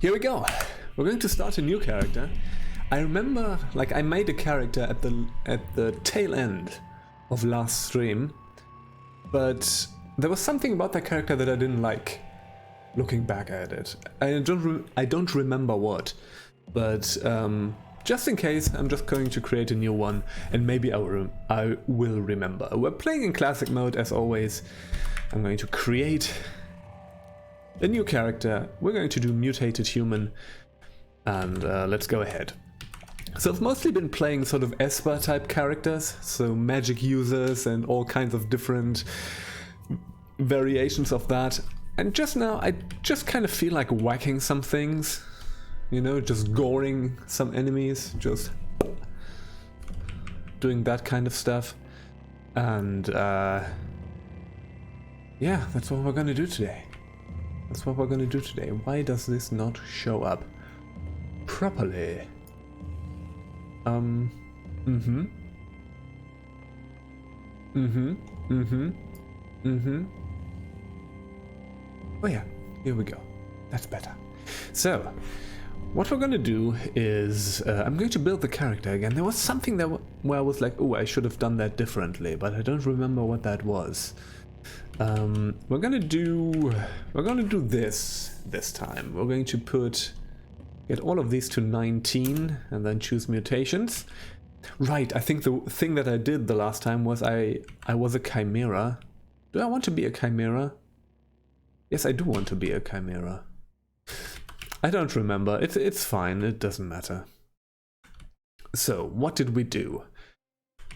Here we go. We're going to start a new character. I remember, like, I made a character at the tail end of last stream, but there was something about that character that I didn't like. Looking back at it, I don't remember what, but just in case, I'm just going to create a new one, and maybe I will remember. We're playing in classic mode as always. I'm going to create a new character. We're going to do mutated human, and let's go ahead. So I've mostly been playing sort of Esper type characters, so magic users and all kinds of different variations of that. And just now, I just kind of feel like whacking some things, you know, just goring some enemies, just doing that kind of stuff. And yeah, that's what we're gonna do today. That's what we're gonna do today. Why does this not show up properly? Oh yeah, here we go. That's better. So, what we're gonna do is, I'm going to build the character again. There was something that where I was like, oh, I should have done that differently, but I don't remember what that was. We're gonna do this time. We're going to get all of these to 19 and then choose mutations. Right, I think the thing that I did the last time was I was a chimera. Do I want to be a chimera? Yes, I do want to be a chimera. I don't remember. It's fine. It doesn't matter. So, what did we do?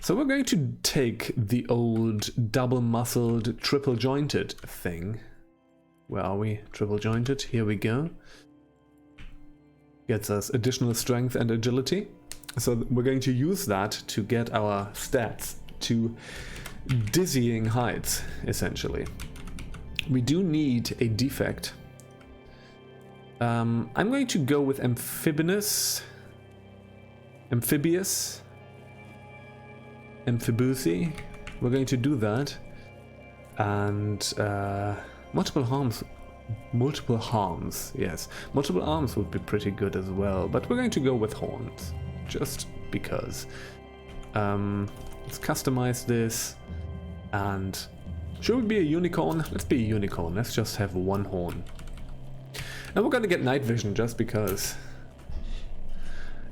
So we're going to take the old double-muscled, triple-jointed thing. Where are we? Triple-jointed. Here we go. Gets us additional strength and agility. So we're going to use that to get our stats to dizzying heights, essentially. We do need a defect. I'm going to go with amphibious, amphibusi. We're going to do that, and multiple harms. Yes, multiple arms would be pretty good as well. But we're going to go with horns, just because. Let's customize this, and should we be a unicorn? Let's be a unicorn. Let's just have one horn. And we're gonna get night vision just because.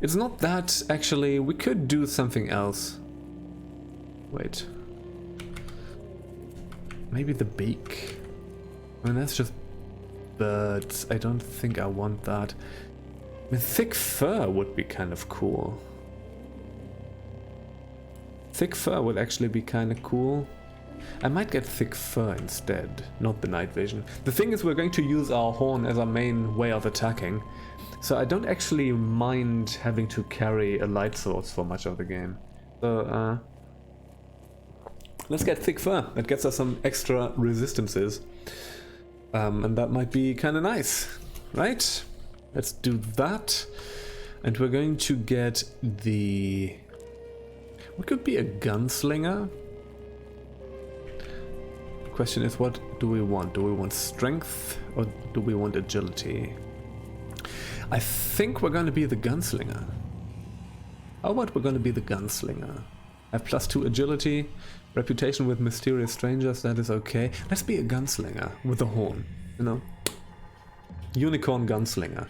It's not that, actually. We could do something else. Wait. Maybe the beak? I mean, that's just birds. I don't think I want that. I mean, thick fur would be kind of cool. Thick fur would actually be kind of cool. I might get thick fur instead, not the night vision. The thing is, we're going to use our horn as our main way of attacking, so I don't actually mind having to carry a light source for much of the game. So, let's get thick fur. That gets us some extra resistances, and that might be kind of nice, right? Let's do that, and we're going to get the... We could be a gunslinger. Question is, what do we want? Do we want strength or do we want agility? I think we're going to be the gunslinger. How about we're going to be the gunslinger? I have +2 agility, reputation with mysterious strangers, that is okay. Let's be a gunslinger with a horn, you know? Unicorn gunslinger.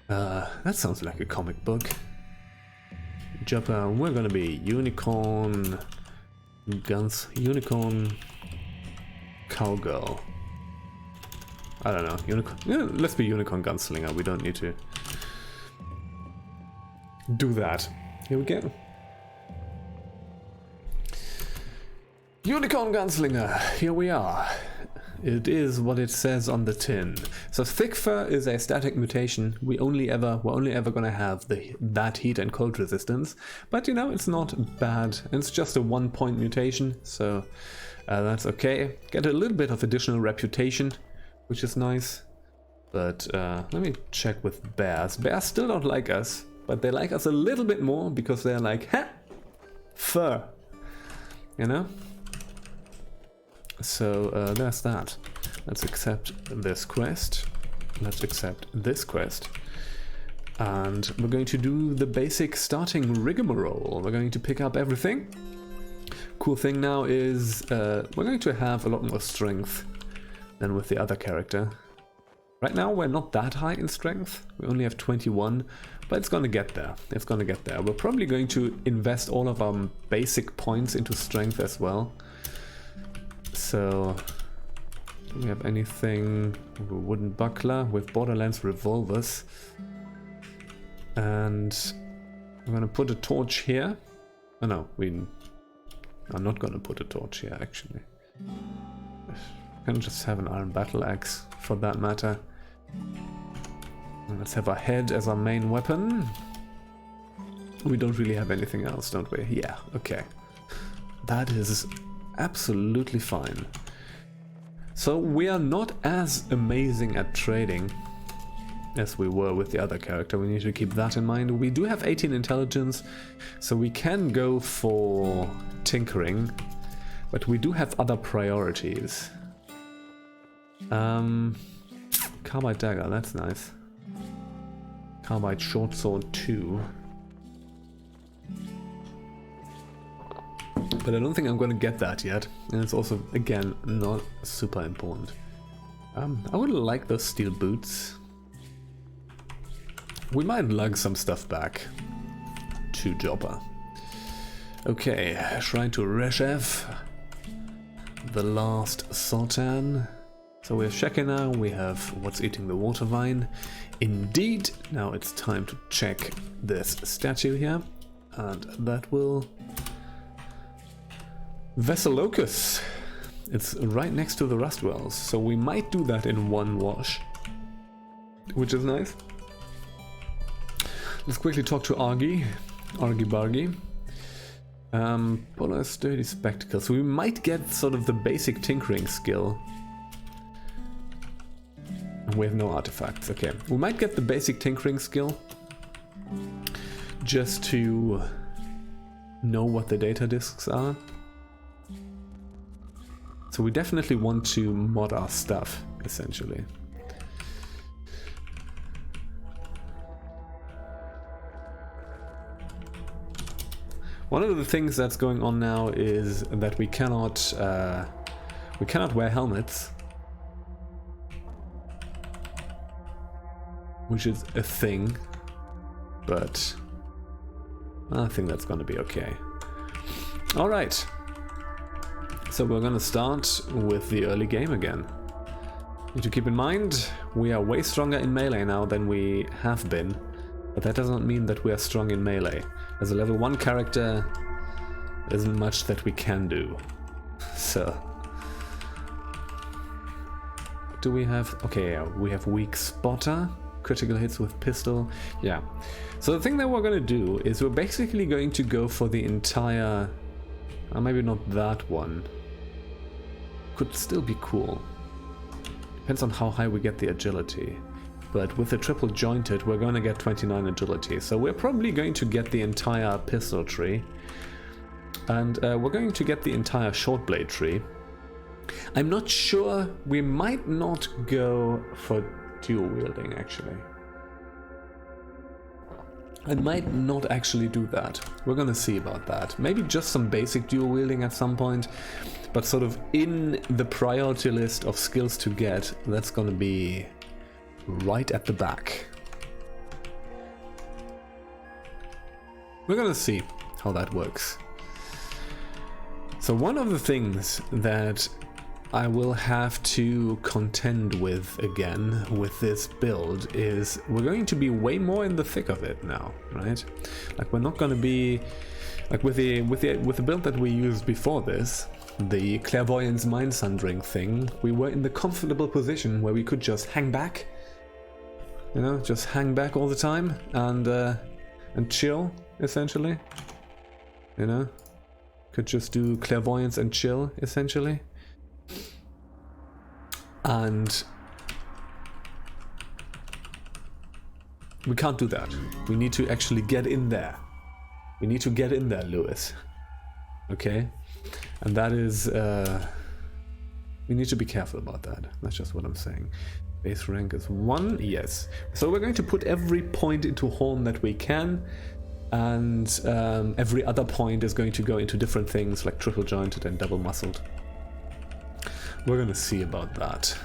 That sounds like a comic book. Japan, we're going to be unicorn unicorn cowgirl. I don't know. Unicorn. Yeah, let's be unicorn gunslinger. We don't need to do that. Here we go. Unicorn gunslinger. Here we are. It is what it says on the tin. So thick fur is a static mutation. We're only ever gonna have that heat and cold resistance. But you know, it's not bad. It's just a 1-point mutation, so that's okay. Get a little bit of additional reputation, which is nice. But let me check with bears. Bears still don't like us, but they like us a little bit more because they're like, ha, fur, you know? So there's that. Let's accept this quest. let's accept this quest. And we're going to do the basic starting rigmarole. We're going to pick up everything. Cool thing now is we're going to have a lot more strength than with the other character. Right now we're not that high in strength. We only have 21, but it's gonna get there. It's gonna get there. We're probably going to invest all of our basic points into strength as well. So, do we have anything? A wooden buckler with Borderlands revolvers. And I'm gonna put a torch here. Oh no, I'm not gonna put a torch here actually. I can just have an iron battle axe for that matter. And let's have our head as our main weapon. We don't really have anything else, don't we? Yeah, okay. That is absolutely fine. So we are not as amazing at trading as we were with the other character. We need to keep that in mind. We do have 18 intelligence, so we can go for tinkering, but we do have other priorities. Carbide dagger, that's nice. Carbide short sword 2. But I don't think I'm going to get that yet, and it's also, again, not super important. I would like those steel boots. We might lug some stuff back to Joppa. Okay, Shrine to Reshev. The last Sultan. So we have Shekinah, we have What's Eating the Water Vine. Indeed, now it's time to check this statue here. And that will... Veselocus. It's right next to the Rust Wells, so we might do that in one wash. Which is nice. Let's quickly talk to Argy. Argy Bargy. Polar Sturdy Spectacles. We might get sort of the basic tinkering skill. We have no artifacts, okay. We might get the basic tinkering skill just to know what the data disks are. So we definitely want to mod our stuff, essentially. One of the things that's going on now is that we cannot wear helmets. Which is a thing, but I think that's going to be okay. Alright, so we're going to start with the early game again. Need to keep in mind, we are way stronger in melee now than we have been, but that does not mean that we are strong in melee. As a level 1 character, there isn't much that we can do. So, do we have... okay, we have weak spotter. Critical hits with pistol, yeah. So the thing that we're going to do is we're basically going to go for the entire... maybe not that one. Could still be cool. Depends on how high we get the agility. But with the triple jointed, we're going to get 29 agility. So we're probably going to get the entire pistol tree. And we're going to get the entire short blade tree. I'm not sure, we might not go for dual wielding actually. I might not actually do that. We're gonna see about that. Maybe just some basic dual wielding at some point, but sort of in the priority list of skills to get, that's gonna be right at the back. We're gonna see how that works. So one of the things that I will have to contend with again with this build is we're going to be way more in the thick of it now, right? Like we're not going to be like with the build that we used before this, the Clairvoyance Mind Sundering thing. We were in the comfortable position where we could just hang back, you know, just hang back all the time and chill essentially, you know, could just do clairvoyance and chill essentially. And we can't do that. We need to actually get in there. We need to get in there, Lewis. Okay? And that is... we need to be careful about that. That's just what I'm saying. Base rank is 1, yes. So we're going to put every point into Horn that we can, and every other point is going to go into different things like triple jointed and double muscled. We're going to see about that.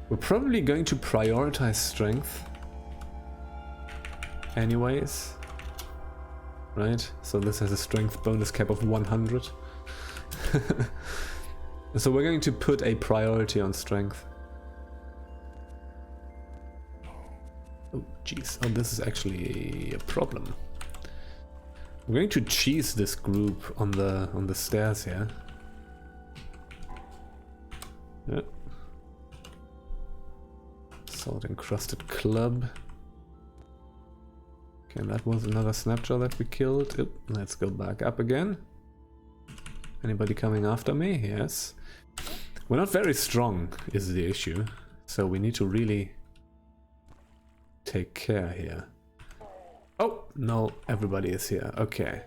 We're probably going to prioritize strength anyways, right? So this has a strength bonus cap of 100. So we're going to put a priority on strength. Oh jeez, oh this is actually a problem. I'm going to cheese this group on the stairs here. Yeah. Salt encrusted club. Okay, that was another snapjaw that we killed. Oop, let's go back up again. Anybody coming after me? Yes. We're not very strong is the issue, so we need to really take care here. Oh, no, everybody is here. Okay.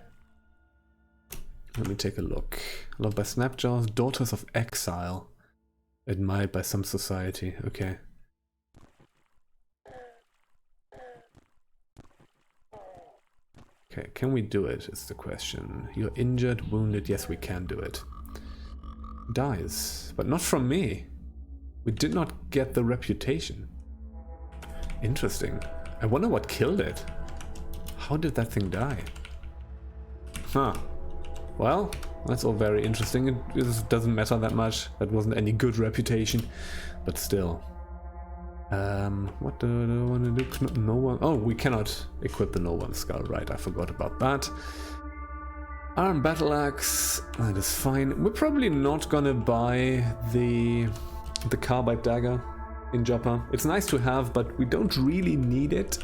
Let me take a look. Loved by snapjaws, daughters of exile. Admired by some society. Okay. Okay, can we do it is the question. You're injured, wounded. Yes, we can do it. Dies, but not from me. We did not get the reputation. Interesting. I wonder what killed it. How did that thing die? Huh. Well, that's all very interesting. It doesn't matter that much. That wasn't any good reputation, but still. What do I want to do? No one. Oh, we cannot equip the no one skull. Right, I forgot about that. Arm battle axe. That is fine. We're probably not gonna buy the carbide dagger in Joppa. It's nice to have, but we don't really need it.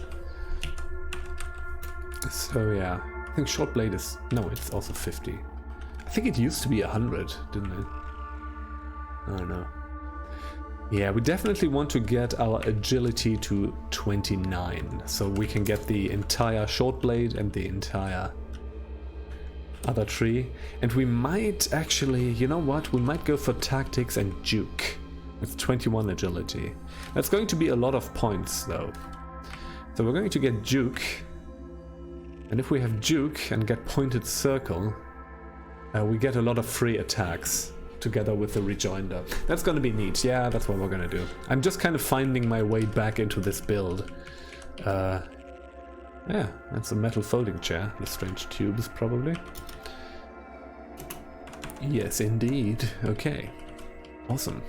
So yeah, I think short blade is no. It's also 50. I think it used to be 100, didn't it? I don't know. Yeah, we definitely want to get our agility to 29, so we can get the entire short blade and the entire other tree. And we might actually, you know what, we might go for tactics and juke. It's 21 agility. That's going to be a lot of points though. So we're going to get juke. And if we have juke and get pointed circle, we get a lot of free attacks together with the rejoinder. That's gonna be neat. Yeah, that's what we're gonna do. I'm just kind of finding my way back into this build. Yeah, that's a metal folding chair. The strange tubes, probably. Yes, indeed. Okay. Awesome.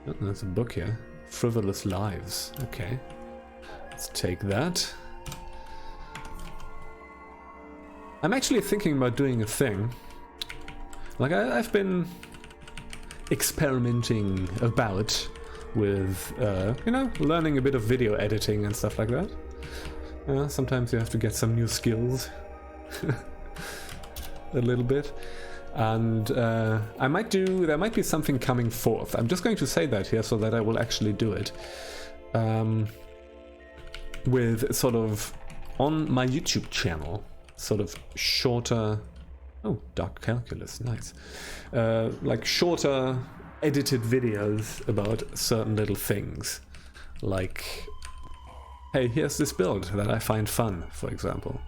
Oh, there's a book here. Frivolous Lives. Okay. Let's take that. I'm actually thinking about doing a thing. Like, I've been experimenting about with, you know, learning a bit of video editing and stuff like that. Sometimes you have to get some new skills. A little bit. And there might be something coming forth. I'm just going to say that here so that I will actually do it. With sort of, on my YouTube channel, sort of shorter... Oh, Dark Calculus, nice. Like shorter edited videos about certain little things. Like, hey, here's this build that I find fun, for example.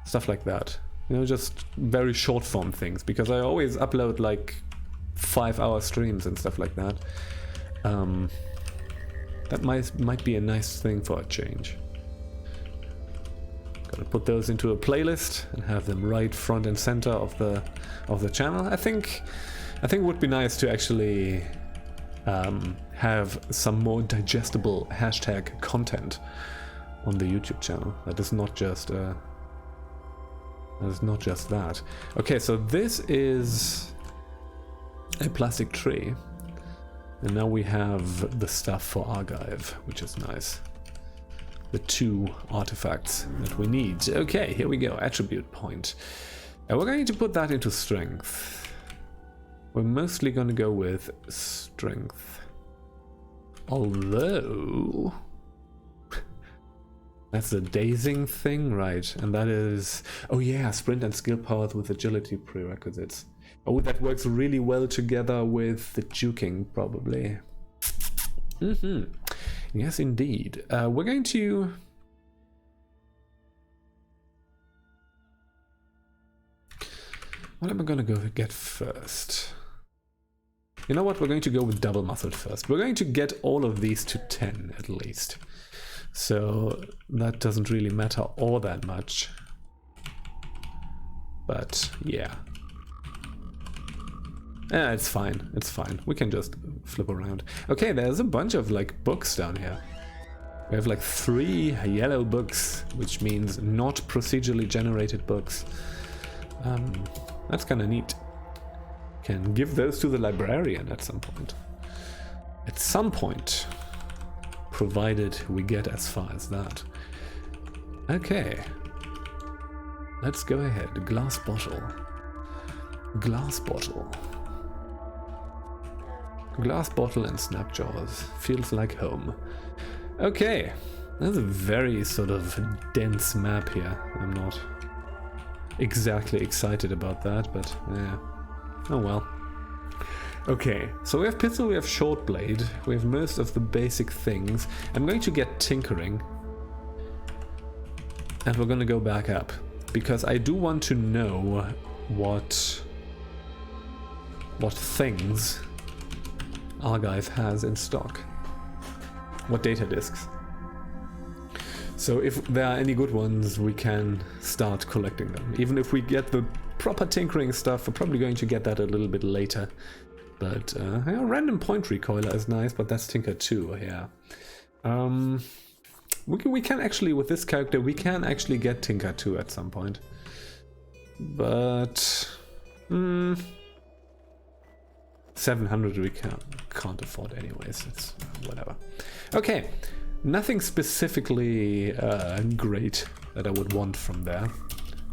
Stuff like that. You know, just very short form things, because I always upload like 5-hour streams and stuff like that. That might be a nice thing for a change. Gotta put those into a playlist and have them right front and center of the channel. I think it would be nice to actually have some more digestible hashtag content on the YouTube channel. That is not just that. Okay, so this is a plastic tree, and now we have the stuff for Argive, which is nice. The 2 artifacts that we need. Okay, here we go. Attribute point. And we're going to put that into strength. We're mostly going to go with strength. Although... that's the dazing thing, right? And that is... oh yeah, sprint and skill powers with agility prerequisites. Oh, that works really well together with the juking, probably. Yes, indeed. We're going to... What am I going to go get first? You know what? We're going to go with double muzzled first. We're going to get all of these to 10 at least. So that doesn't really matter all that much. But yeah. It's fine. It's fine. We can just flip around. Okay, there's a bunch of like books down here. We have like 3 yellow books, which means not procedurally generated books. That's kind of neat. Can give those to the librarian at some point. At some point. Provided we get as far as that. Okay. Let's go ahead. Glass bottle. Glass bottle. Glass bottle and snap jaws. Feels like home. Okay. That's a very sort of dense map here. I'm not exactly excited about that, but yeah. Oh well. Okay, so we have pistol, we have short blade, we have most of the basic things. I'm going to get tinkering. And we're going to go back up. Because I do want to know what things Archive has in stock. What data disks. So if there are any good ones, we can start collecting them. Even if we get the proper tinkering stuff, we're probably going to get that a little bit later. But yeah, random point recoiler is nice, but that's Tinker 2, yeah. We can actually, with this character, we can actually get Tinker 2 at some point. But 700 we can't afford anyways, it's whatever. Okay, nothing specifically great that I would want from there,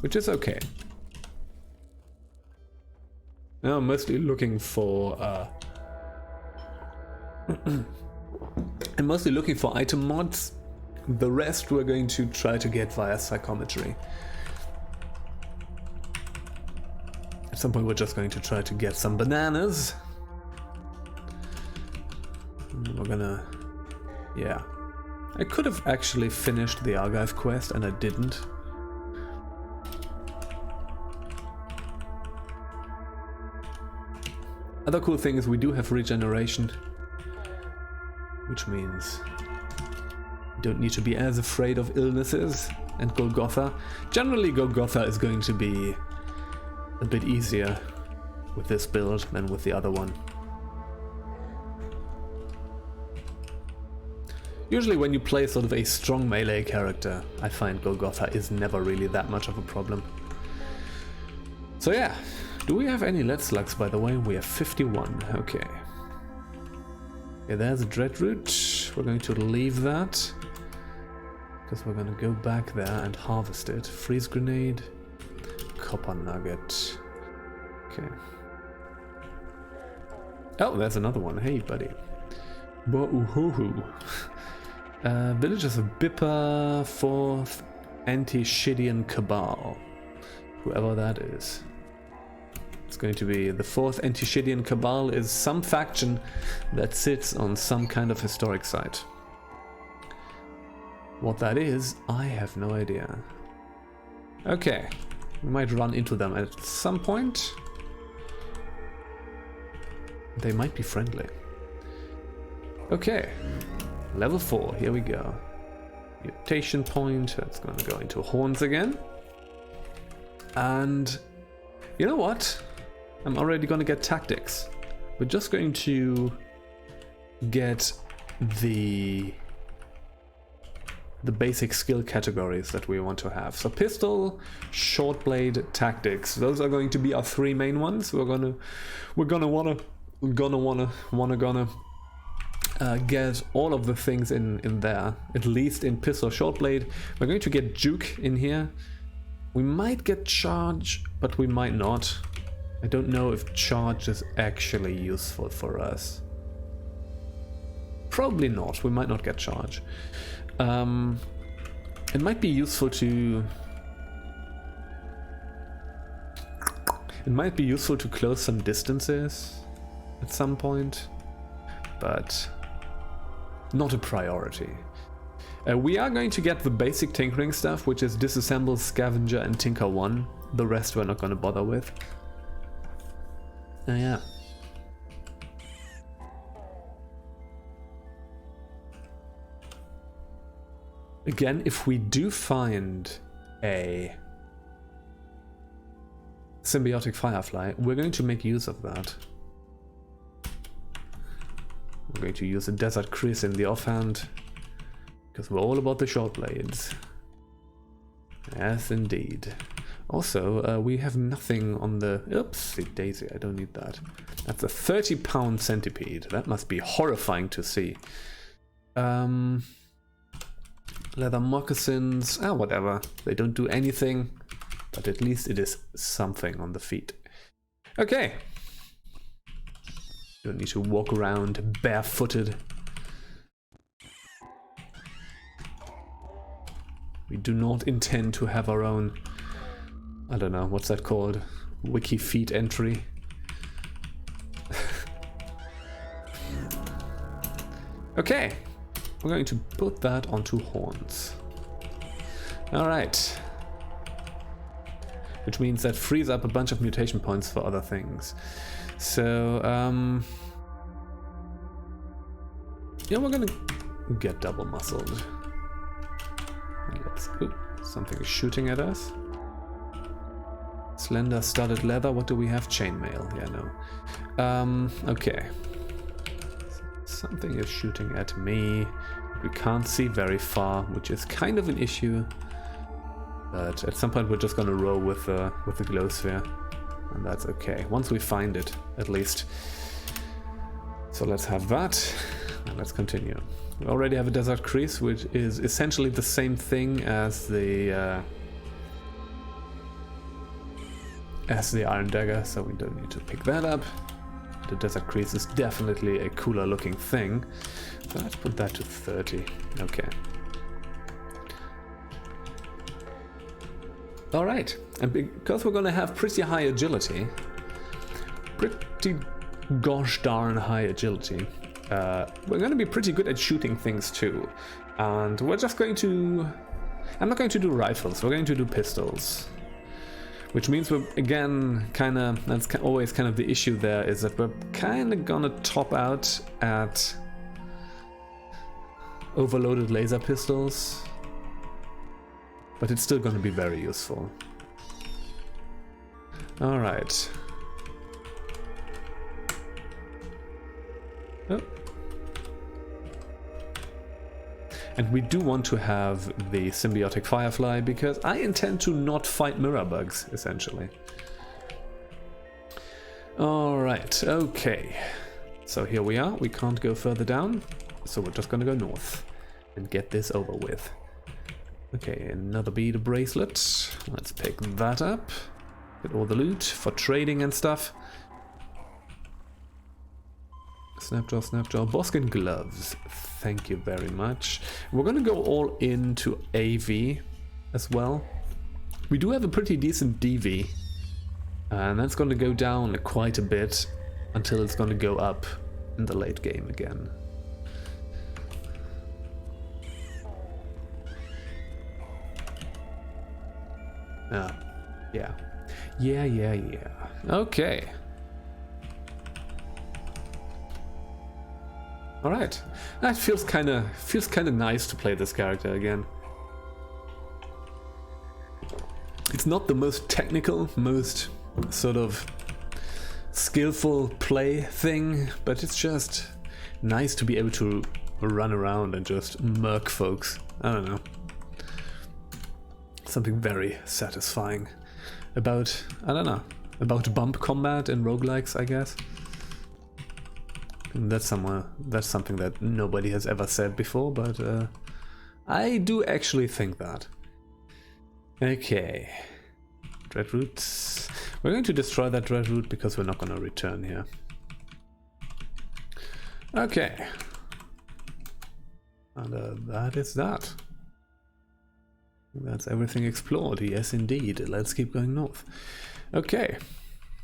which is okay. Now I'm mostly looking for I'm mostly looking for item mods. The rest we're going to try to get via psychometry. At some point we're just going to try to get some bananas. We're gonna... yeah. I could have actually finished the Archive quest and I didn't. Other cool thing is we do have regeneration, which means you don't need to be as afraid of illnesses. And Golgotha. Generally Golgotha is going to be a bit easier with this build than with the other one. Usually when you play sort of a strong melee character, I find Golgotha is never really that much of a problem. So yeah. Do we have any lead slugs, by the way? We have 51. Okay. Yeah, there's a Dreadroot. We're going to leave that. Because we're going to go back there and harvest it. Freeze grenade. Copper nugget. Okay. Oh, there's another one. Hey, buddy. Bo-oohoo. Villagers of Bipper, 4th Anti-Shidian Cabal. Whoever that is. It's going to be the 4th Anti-Shidian Cabal is some faction that sits on some kind of historic site. What that is, I have no idea. Okay, we might run into them at some point. They might be friendly. Okay, level 4, here we go. Mutation point, that's going to go into horns again. And you know what? I'm already going to get tactics. We're just going to get the basic skill categories that we want to have. So pistol, short blade, tactics. Those are going to be our 3 main ones. We're gonna wanna get all of the things in there. At least in pistol, short blade. We're going to get juke in here. We might get charge, but we might not. I don't know if charge is actually useful for us. Probably not. We might not get charge. It might be useful to... It might be useful to close some distances at some point, but not a priority. We are going to get the basic tinkering stuff, which is Disassemble, Scavenger, and Tinker 1. The rest we're not going to bother with. Yeah. Again, if we do find a symbiotic firefly, we're going to make use of that. We're going to use a Desert Chris in the offhand, because we're all about the short blades. Yes, indeed. Also, we have nothing on the... Oopsie daisy, I don't need that. That's a 30-pound centipede. That must be horrifying to see. Leather moccasins, whatever. They don't do anything, but at least it is something on the feet. Okay. Don't need to walk around barefooted. We do not intend to have our own, I don't know, what's that called? Wiki feet entry. Okay. We're going to put that onto horns. Alright. Which means that frees up a bunch of mutation points for other things. So, yeah, we're gonna get double muscled. Let's, something is shooting at us. Slender studded leather, what do we have? Chainmail, yeah, no. Okay. Something is shooting at me. We can't see very far, which is kind of an issue. But at some point we're just gonna roll with the glow sphere. And that's okay. Once we find it, at least. So let's have that. And let's continue. We already have a Desert Crease, which is essentially the same thing as the Iron Dagger, so we don't need to pick that up. The Desert Crease is definitely a cooler looking thing. So let's put that to 30. Okay. Alright, and because we're going to have pretty high agility, pretty gosh darn high agility, we're going to be pretty good at shooting things too. And we're just going to... I'm not going to do rifles, we're going to do pistols. Which means we're, again, kind of, that's always kind of the issue there, is that we're kind of gonna top out at overloaded laser pistols. But it's still gonna be very useful. Alright. Oh. And we do want to have the symbiotic firefly because I intend to not fight mirror bugs, essentially. Alright, okay. So here we are, we can't go further down, so we're just gonna go north and get this over with. Okay, another bead bracelet. Let's pick that up. Get all the loot for trading and stuff. Snapjaw, Snapjaw, Boskin gloves. Thank you very much. We're gonna go all into AV as well. We do have a pretty decent DV, and that's gonna go down quite a bit until it's gonna go up in the late game again. Yeah. Okay. All right. That feels kind of nice to play this character again. It's not the most technical, most sort of skillful play thing, but it's just nice to be able to run around and just murk folks. I don't know. Something very satisfying about, I don't know, about bump combat in roguelikes, I guess. That's something that nobody has ever said before, but I do actually think that. Okay. Dreadroots. We're going to destroy that Dreadroot because we're not going to return here. Okay. And that is that. That's everything explored. Yes, indeed. Let's keep going north. Okay.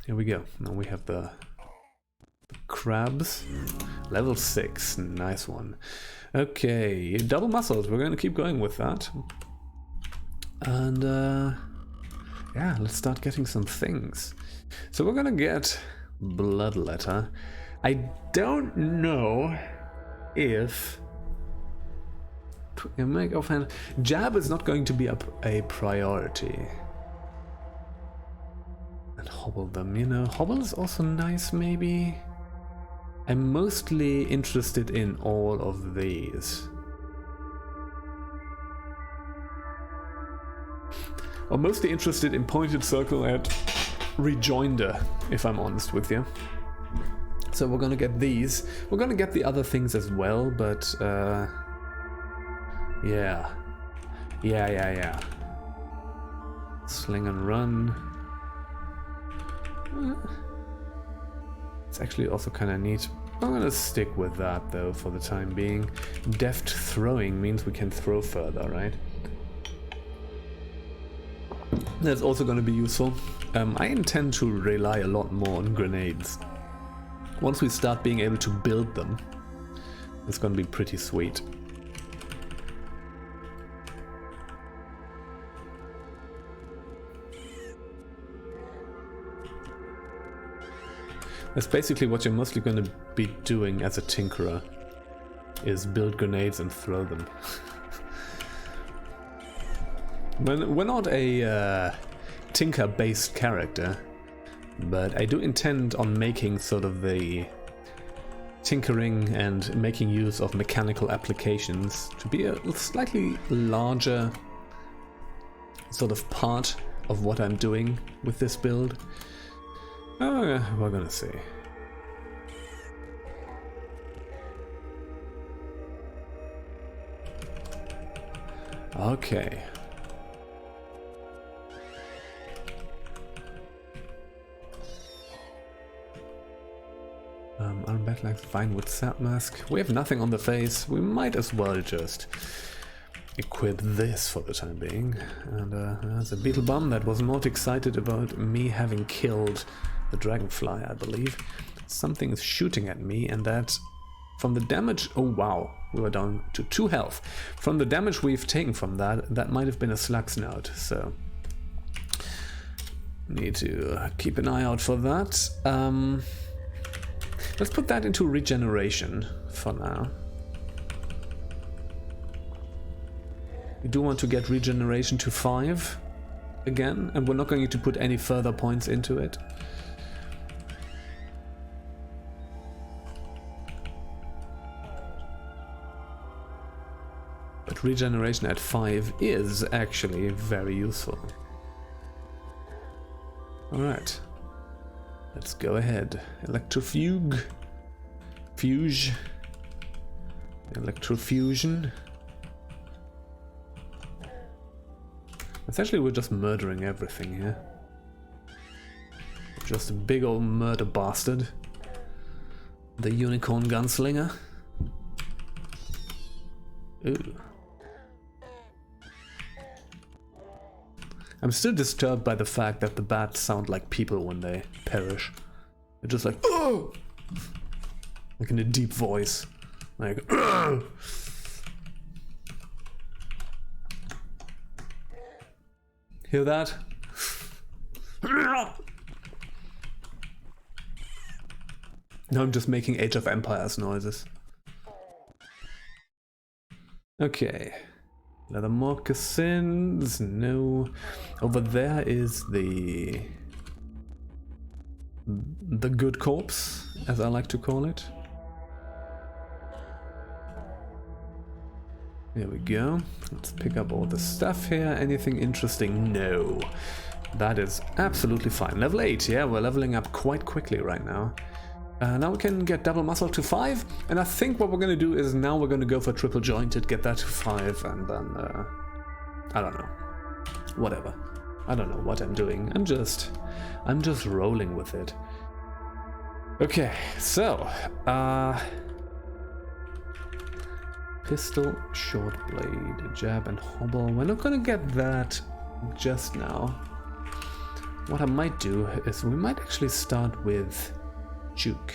Here we go. Now we have the crabs. Level 6. Nice one. Okay, double muscles. We're going to keep going with that. And yeah, let's start getting some things. So we're going to get Bloodletter. I don't know if... Make offhand. Jab is not going to be a priority. And hobble them, you know. Hobble is also nice, maybe. I'm mostly interested in all of these. I'm mostly interested in Pointed Circle and Rejoinder, if I'm honest with you. So we're gonna get these. We're gonna get the other things as well, but yeah. Sling and run. It's actually also kind of neat. I'm gonna stick with that though for the time being. Deft throwing means we can throw further, right? That's also going to be useful. I intend to rely a lot more on grenades. Once we start being able to build them, it's going to be pretty sweet. That's basically what you're mostly going to be doing as a tinkerer, is build grenades and throw them. We're not a tinker-based character, but I do intend on making sort of the tinkering and making use of mechanical applications to be a slightly larger sort of part of what I'm doing with this build. We're gonna see. Okay. Iron Bat like fine with Sap Mask. We have nothing on the face. We might as well just equip this for the time being. And there's a beetle bum that was not excited about me having killed the dragonfly, I believe. Something is shooting at me, and that from the damage... Oh wow, we were down to 2 health. From the damage we've taken from that, that might have been a slug snout, so... Need to keep an eye out for that. Let's put that into regeneration for now. We do want to get regeneration to 5 again, and we're not going to put any further points into it. But regeneration at 5 is actually very useful. Alright. Let's go ahead. Electrofuge. Fuge. Electrofusion. Essentially we're just murdering everything here. Just a big old murder bastard. The unicorn gunslinger. Ooh. I'm still disturbed by the fact that the bats sound like people when they perish. They're just like, oh! Like in a deep voice. Like, oh! Hear that? Now I'm just making Age of Empires noises. Okay. Leather moccasins, no. Over there is the good corpse, as I like to call it. There we go. Let's pick up all the stuff here. Anything interesting? No. That is absolutely fine. Level 8, yeah, we're leveling up quite quickly right now. Now we can get double muscle to 5, and I think what we're going to do is now we're going to go for triple jointed, get that to 5, and then, I don't know, whatever. I don't know what I'm doing, I'm just rolling with it. Okay, so, pistol, short blade, jab and hobble. We're not going to get that just now. what I might do is we might actually start with Juke.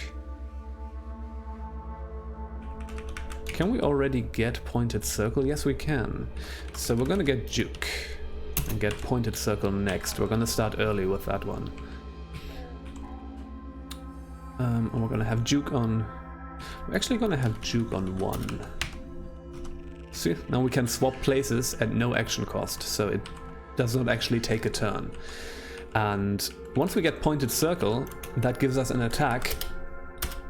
Can we already get Pointed Circle? Yes, we can. So we're gonna get Juke and get Pointed Circle next. We're gonna start early with that one. And we're gonna have Juke on... We're actually gonna have Juke on 1. See, now we can swap places at no action cost, so it does not actually take a turn. And once we get Pointed Circle, that gives us an attack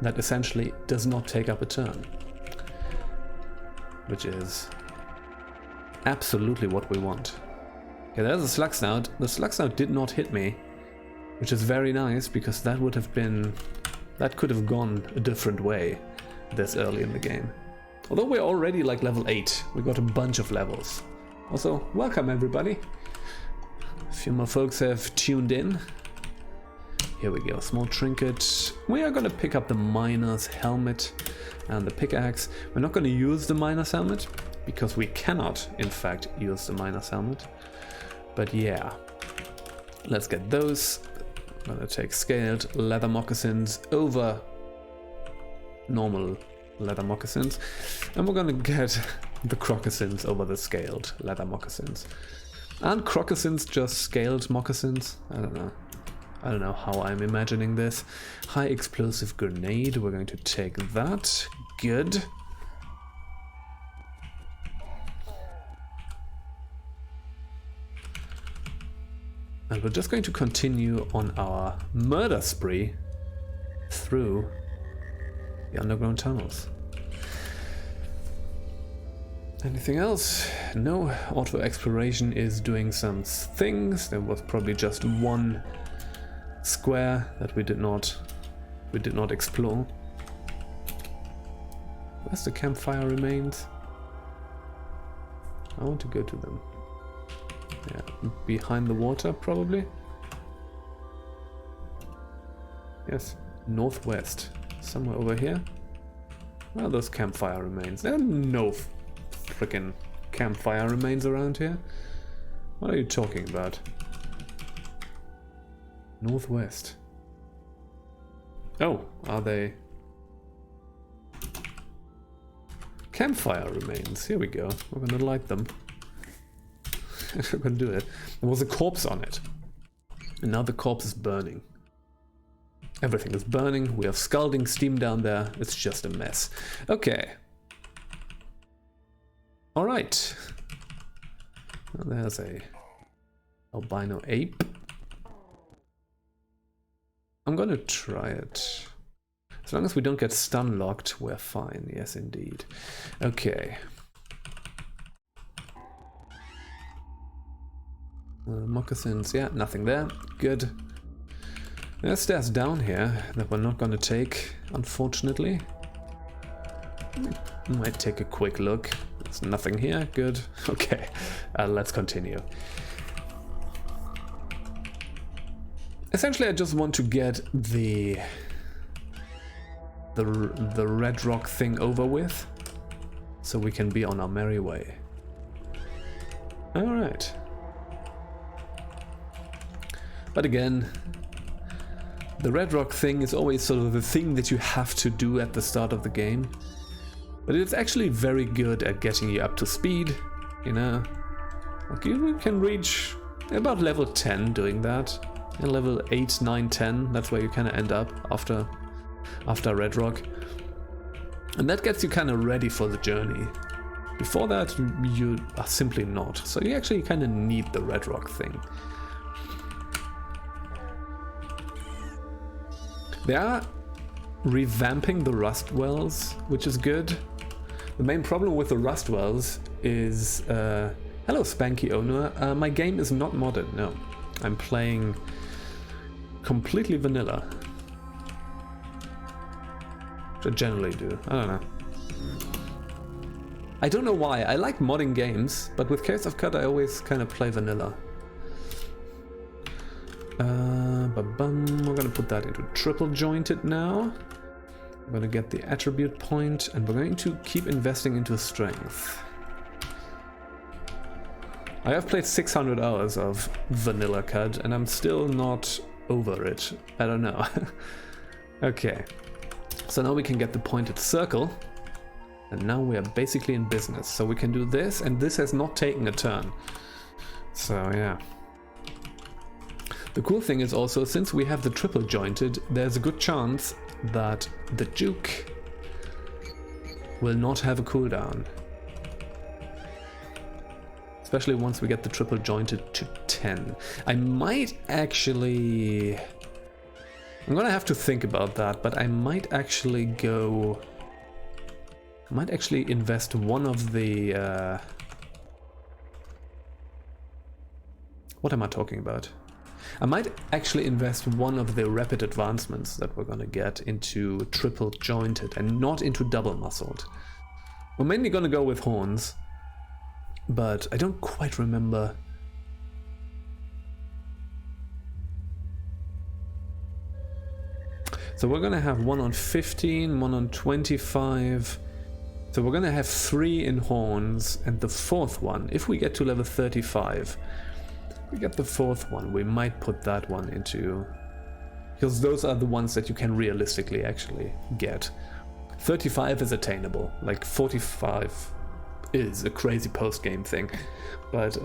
that essentially does not take up a turn. Which is absolutely what we want. Okay, there's a Slug Snout. The Slug Snout did not hit me, which is very nice because that would have been... That could have gone a different way this early in the game. Although we're already like level 8, we got a bunch of levels. Also, welcome everybody. A few more folks have tuned in. Here we go, small trinket. We are gonna pick up the miner's helmet and the pickaxe. We're not gonna use the miner's helmet because we cannot, in fact, use the miner's helmet. But yeah, let's get those. I'm gonna take scaled leather moccasins over normal leather moccasins, and we're gonna get the croccasins over the scaled leather moccasins. Aren't croccasins just scaled moccasins? I don't know. I don't know how I'm imagining this. High explosive grenade, we're going to take that. Good. And we're just going to continue on our murder spree through the underground tunnels. Anything else? No, auto exploration is doing some things. There was probably just one square that we did not explore. Where's the campfire remains? I want to go to them. Yeah, behind the water probably. Yes, northwest, somewhere over here. Well, those campfire remains. There are no freaking campfire remains around here. What are you talking about? Northwest. Oh, are they? Campfire remains. Here we go. We're gonna light them. We're gonna do it. There was a corpse on it. And now the corpse is burning. Everything is burning. We have scalding steam down there. It's just a mess. Okay. Alright. Well, there's a albino ape. I'm gonna try it. As long as we don't get stun locked, we're fine. Yes, indeed. Okay. Moccasins, yeah, nothing there. Good. There's stairs down here that we're not gonna take, unfortunately. Might take a quick look. There's nothing here. Good. Okay, let's continue. Essentially, I just want to get the red rock thing over with, so we can be on our merry way. All right. But again, the red rock thing is always sort of the thing that you have to do at the start of the game. But it's actually very good at getting you up to speed, you know. Like you can reach about level 10 doing that. And level 8, 9, 10, that's where you kind of end up after red rock. And that gets you kind of ready for the journey. Before that, you are simply not. So you actually kind of need the red rock thing. They are revamping the rust wells, which is good. The main problem with the rust wells is... hello, Spanky owner. My game is not modded, no. I'm playing completely vanilla. Which I generally do. I don't know. I don't know why. I like modding games, but with Caves of Qud I always kind of play vanilla. We're gonna put that into triple jointed now. We're gonna get the attribute point, and we're going to keep investing into strength. I have played 600 hours of Vanilla Qud and I'm still not over it. I don't know. Okay, so now we can get the pointed circle. And now we are basically in business. So we can do this, and this has not taken a turn. So yeah. The cool thing is also, since we have the triple jointed, there's a good chance that the Duke will not have a cooldown. Especially once we get the triple jointed to 10. I might actually... I'm gonna have to think about that, but I might actually go... I might actually invest one of the... What am I talking about? I might actually invest one of the rapid advancements that we're gonna get into triple jointed and not into double muscled. We're mainly gonna go with horns, but I don't quite remember. So we're gonna have one on 15, one on 25. So we're gonna have 3 in horns, and the 4th one, if we get to level 35, we get the 4th one, we might put that one into, because those are the ones that you can realistically actually get. 35 is attainable, like 45 is a crazy post-game thing, but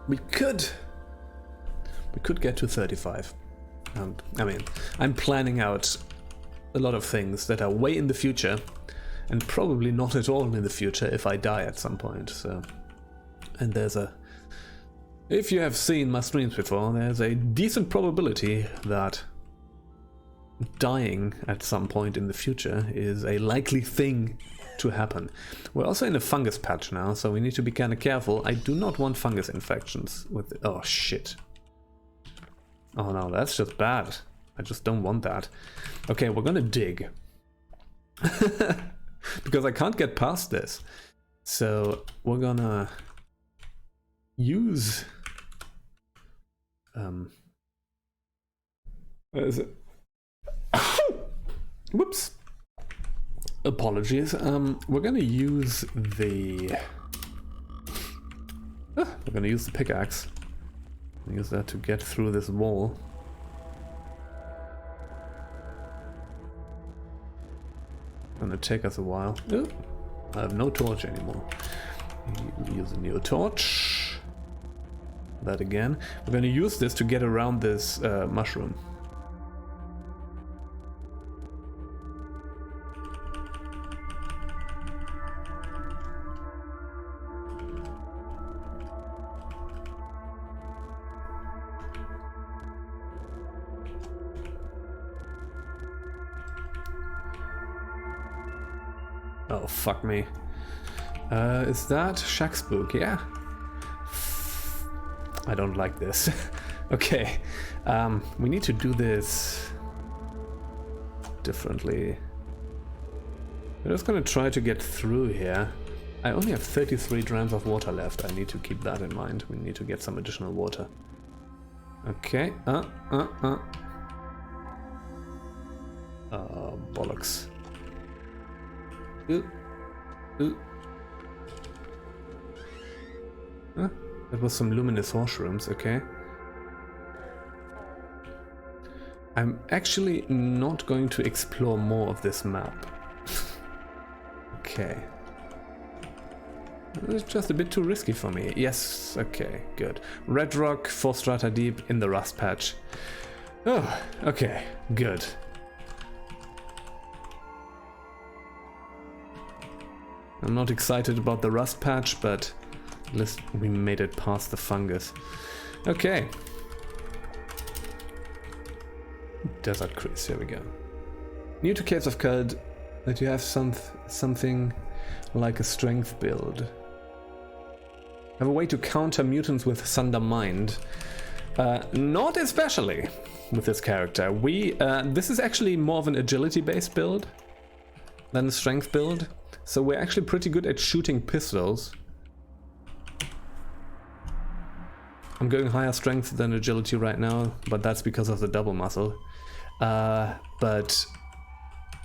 we could get to 35. I mean, I'm planning out a lot of things that are way in the future, and probably not at all in the future if I die at some point, so... And there's a... If you have seen my streams before, there's a decent probability that dying at some point in the future is a likely thing to happen. We're also in a fungus patch now, so we need to be kind of careful. I do not want fungus infections with... Oh, shit. Oh no, that's just bad. I just don't want that. Okay, we're gonna dig. Because I can't get past this. So we're gonna use where is it? Whoops. Apologies. We're gonna use the pickaxe. Use that to get through this wall. Gonna take us a while. Oh, I have no torch anymore. Use a new torch. That again. We're gonna use this to get around this mushroom. Oh, fuck me. Is that Shack Spook? Yeah. I don't like this. Okay. We need to do this differently. We're just gonna try to get through here. I only have 33 drams of water left. I need to keep that in mind. We need to get some additional water. Okay. Bollocks. That was some luminous mushrooms, okay. I'm actually not going to explore more of this map. Okay. It's just a bit too risky for me. Yes, okay, good. Red rock, 4 strata deep in the rust patch. Oh, okay, good. I'm not excited about the rust patch, but at least we made it past the fungus. Okay. Desert Crease, here we go. New to Caves of Qud, that you have something like a strength build. Have a way to counter mutants with Thunder Mind. Not especially with this character. This is actually more of an agility-based build than a strength build. So we're actually pretty good at shooting pistols. I'm going higher strength than agility right now, but that's because of the double muscle. But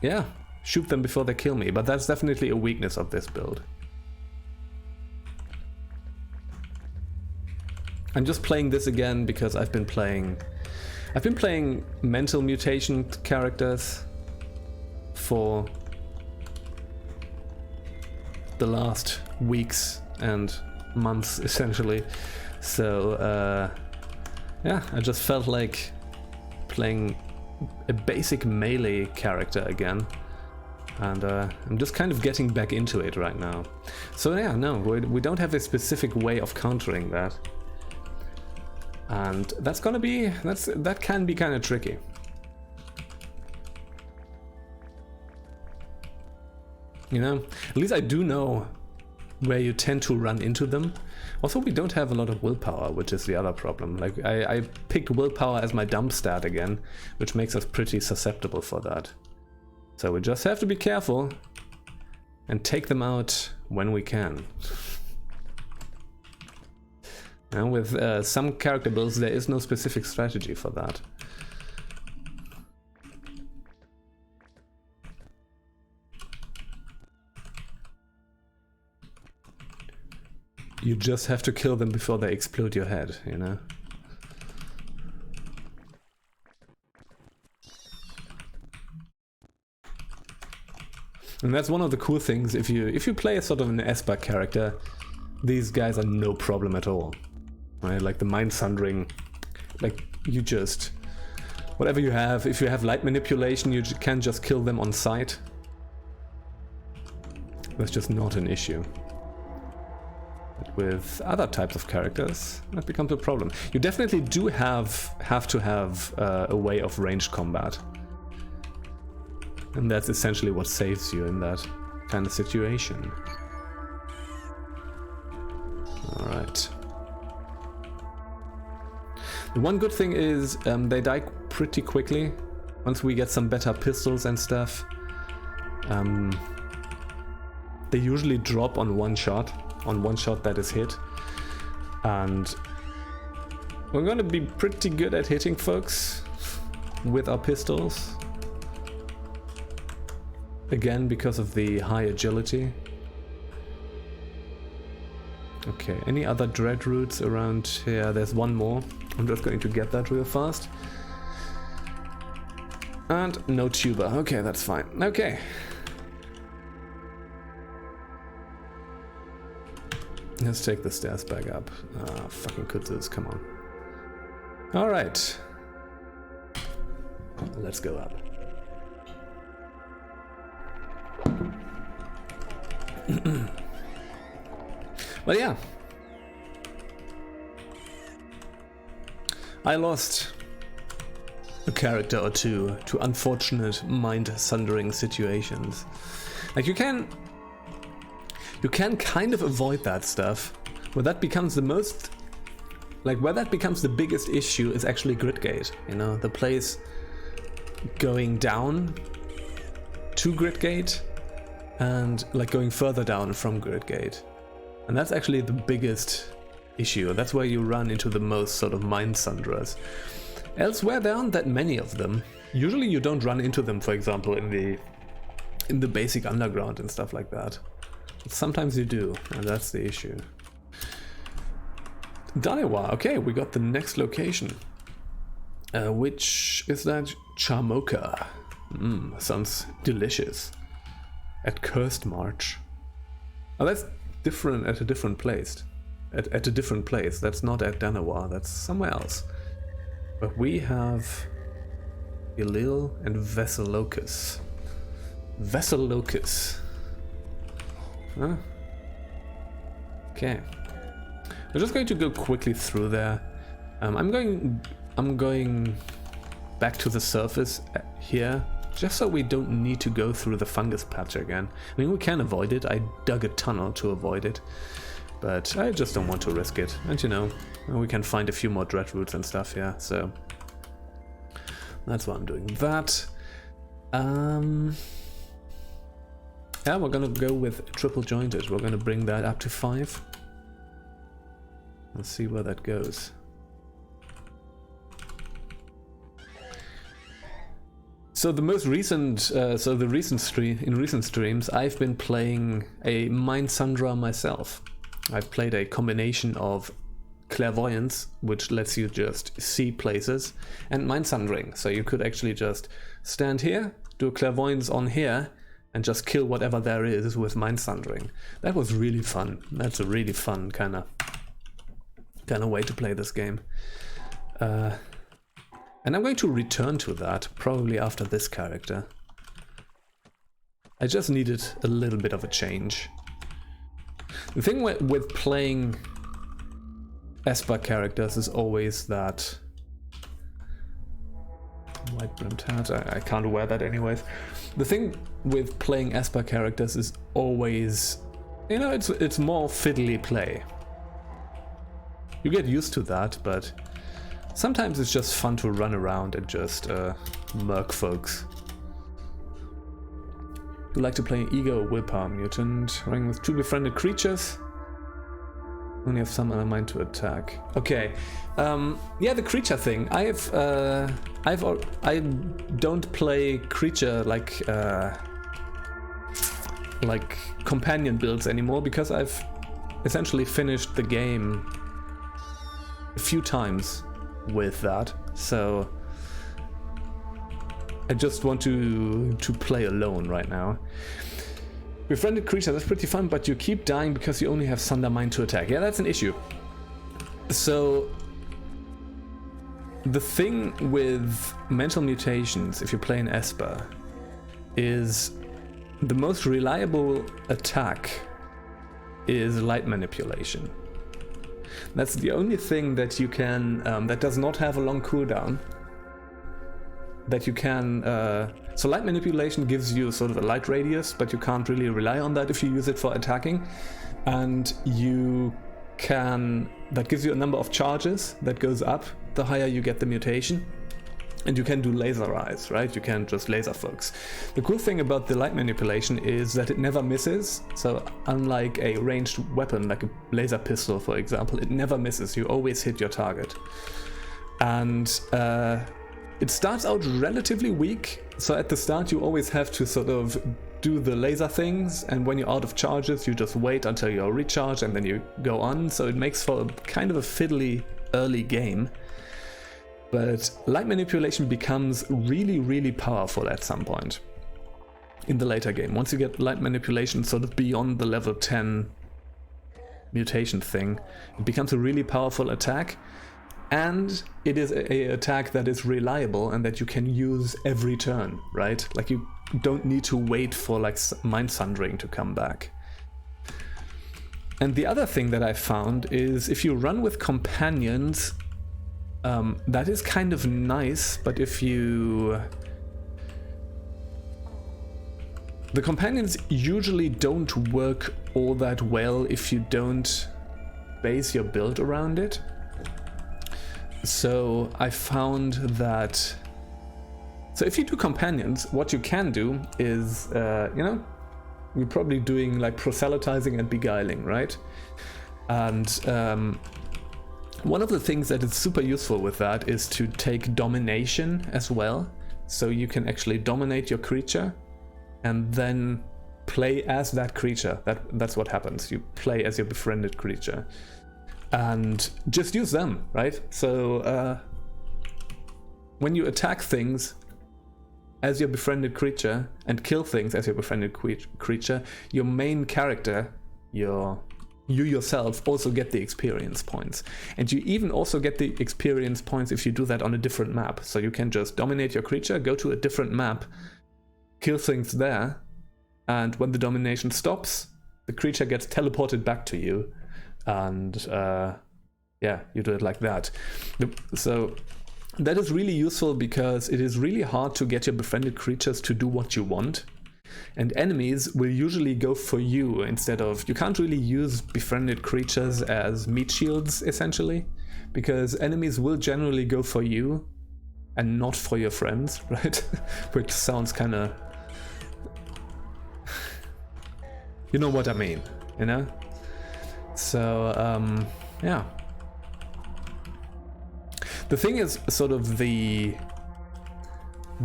yeah, shoot them before they kill me, but that's definitely a weakness of this build. I'm just playing this again because I've been playing mental mutation characters for the last weeks and months essentially. So yeah, I just felt like playing a basic melee character again, and I'm just kind of getting back into it right now. So yeah, no, we don't have a specific way of countering that, and that can be kind of tricky. You know, at least I do know where you tend to run into them. Also, we don't have a lot of willpower, which is the other problem. Like, I picked willpower as my dump stat again, which makes us pretty susceptible for that. So we just have to be careful and take them out when we can. And with some character builds, there is no specific strategy for that. You just have to kill them before they explode your head, you know? And that's one of the cool things. If you play a sort of an Esper character, these guys are no problem at all. Right? Like the Mind Sundering, like you just... whatever you have, if you have light manipulation, you can just kill them on sight. That's just not an issue. With other types of characters, that becomes a problem. You definitely do have to have a way of ranged combat. And that's essentially what saves you in that kind of situation. Alright. The one good thing is they die pretty quickly. Once we get some better pistols and stuff. They usually drop on one shot that is hit, and we're gonna be pretty good at hitting folks with our pistols, again because of the high agility. Okay, any other dread roots around here? There's one more. I'm just going to get that real fast. And no tuber. Okay, that's fine. Okay. Let's take the stairs back up. Ah, fucking kudzus, come on. Alright. Let's go up. But yeah. I lost a character or two to unfortunate mind-sundering situations. Like you can kind of avoid that stuff. Where that becomes the most... like, where that becomes the biggest issue is actually grid gate. You know, the place going down to grid gate and, like, going further down from grid gate. And that's actually the biggest issue. That's where you run into the most sort of mind sunderers. Elsewhere, there aren't that many of them. Usually you don't run into them, for example, in the basic underground and stuff like that. Sometimes you do, and that's the issue. Danewa, okay, we got the next location. Which is that? Charmoka. Sounds delicious. At Cursed March. Oh, that's different at a different place. At a different place. That's not at Danewa, that's somewhere else. But we have Ilil and Vesselocus. Vesselocus. Huh? Okay. We're just going to go quickly through there. I'm going back to the surface here, just so we don't need to go through the fungus patch again. I mean, we can avoid it. I dug a tunnel to avoid it, but I just don't want to risk it. And you know, we can find a few more dread roots and stuff here, so that's why I'm doing that. Yeah, we're gonna go with triple jointed. We're gonna bring that up to 5. Let's see where that goes. So the most recent, the recent streams, I've been playing a Mind Sundra myself. I've played a combination of clairvoyance, which lets you just see places, and mind sundering. So you could actually just stand here, do a clairvoyance on here, and just kill whatever there is with mind sundering. That was really fun. That's a really fun kind of way to play this game. And I'm going to return to that probably after this character. I just needed a little bit of a change. The thing with playing Esper characters is always that white brimmed hat. I can't wear that anyways. The thing with playing Esper characters is always, you know, it's more fiddly play. You get used to that, but sometimes it's just fun to run around and just murk folks. You like to play an ego or willpower mutant, running with 2 befriended creatures. Only have some other mind to attack. Okay, yeah, the creature thing. I don't play creature like companion builds anymore because I've essentially finished the game a few times with that. So I just want to play alone right now. Befriended creature, that's pretty fun, but you keep dying because you only have Sunder Mind to attack. Yeah, that's an issue. So the thing with mental mutations, if you play an Esper, is the most reliable attack is light manipulation. That's the only thing that you can, that does not have a long cooldown. That you can, so light manipulation gives you sort of a light radius, but you can't really rely on that if you use it for attacking. And you can, that gives you a number of charges that goes up the higher you get the mutation. And you can do laser eyes, right? You can just laser folks. The cool thing about the light manipulation is that it never misses. So unlike a ranged weapon, like a laser pistol, for example, it never misses. You always hit your target. And it starts out relatively weak, so at the start you always have to sort of do the laser things, and when you're out of charges you just wait until you're recharged and then you go on, so it makes for a kind of a fiddly early game. But light manipulation becomes really, really powerful at some point in the later game. Once you get light manipulation sort of beyond the level 10 mutation thing, it becomes a really powerful attack. And it is a attack that is reliable and that you can use every turn, right? Like you don't need to wait for like mind sundering to come back. And the other thing that I found is if you run with companions, that is kind of nice, but if you... The companions usually don't work all that well if you don't base your build around it. So I found that, so if you do companions, what you can do is, you know, you're probably doing like proselytizing and beguiling, right? And one of the things that is super useful with that is to take domination as well. So you can actually dominate your creature and then play as that creature. That's what happens. You play as your befriended creature. And just use them, right? So when you attack things as your befriended creature and kill things as your befriended creature, your main character, you yourself, also get the experience points. And you even also get the experience points if you do that on a different map. So you can just dominate your creature, go to a different map, kill things there, and when the domination stops, the creature gets teleported back to you. And yeah, you do it like that. So that is really useful because it is really hard to get your befriended creatures to do what you want. And enemies will usually go for you instead of... You can't really use befriended creatures as meat shields, essentially, because enemies will generally go for you and not for your friends, right? Which sounds kind of... You know what I mean, you know? So, yeah. The thing is, sort of the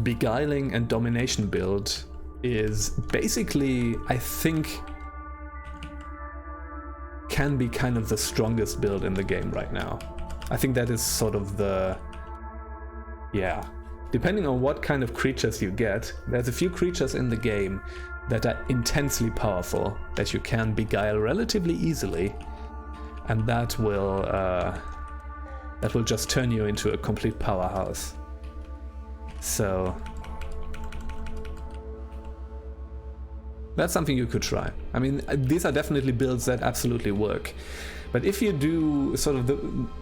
beguiling and domination build is basically, I think, can be kind of the strongest build in the game right now. I think that is sort of the... yeah. Depending on what kind of creatures you get, there's a few creatures in the game that are intensely powerful, that you can beguile relatively easily, and that will just turn you into a complete powerhouse. So that's something you could try. I mean, these are definitely builds that absolutely work. But if you do sort of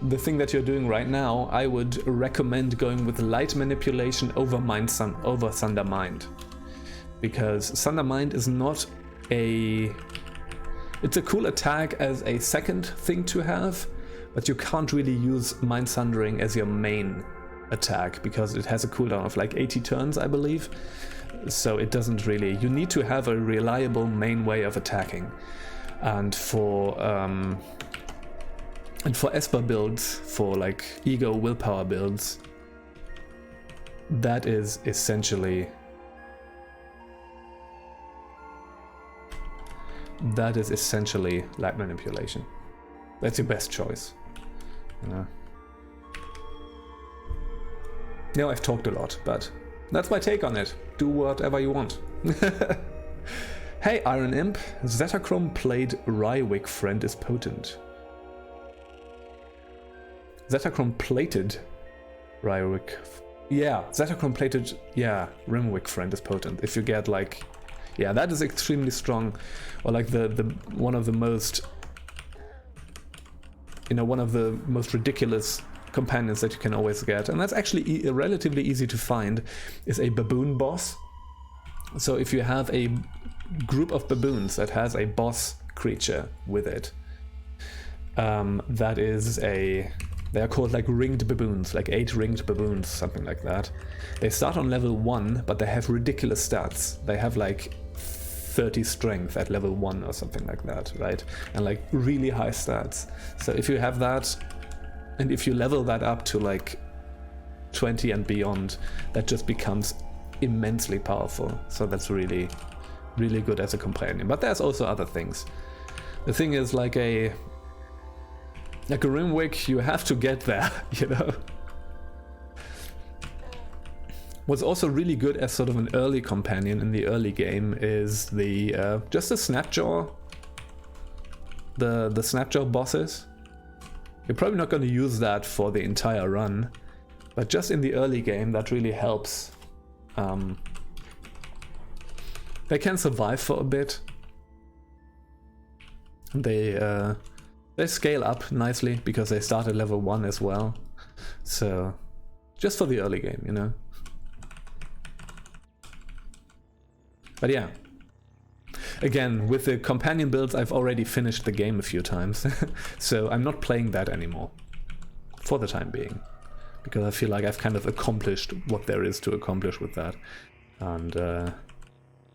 the thing that you're doing right now, I would recommend going with light manipulation over Thunder Mind. Because Thunder Mind is not a... it's a cool attack as a second thing to have, but you can't really use Mind Thundering as your main attack, because it has a cooldown of like 80 turns, I believe. So it doesn't really... you need to have a reliable main way of attacking. And for Esper builds, for like ego willpower builds, that is essentially light manipulation. That's your best choice. You know? Now I've talked a lot, but that's my take on it. Do whatever you want. Hey, Iron Imp, Zetachrome played Rywick Friend is potent. Zetachrome plated Rywick. Yeah, Zetachrome plated, yeah, Rimwick Friend is potent. If you get like, yeah, that is extremely strong. Or like the one of the most, you know, one of the most ridiculous companions that you can always get. And that's actually relatively easy to find, is a baboon boss. So if you have a group of baboons that has a boss creature with it, that is a... they are called like ringed baboons, like 8 ringed baboons, something like that. They start on level 1, but they have ridiculous stats. They have like 30 strength at level 1 or something like that, right? And like really high stats. So if you have that, and if you level that up to like 20 and beyond, that just becomes immensely powerful. So that's really, really good as a companion. But there's also other things. The thing is, like a Rimwick, you have to get there, you know. What's also really good as sort of an early companion in the early game is the just the Snapjaw, the Snapjaw bosses. You're probably not going to use that for the entire run, but just in the early game that really helps. They can survive for a bit. They scale up nicely because they start at level 1 as well. So, just for the early game, you know. But yeah. Again, with the companion builds, I've already finished the game a few times. So I'm not playing that anymore. For the time being. Because I feel like I've kind of accomplished what there is to accomplish with that. And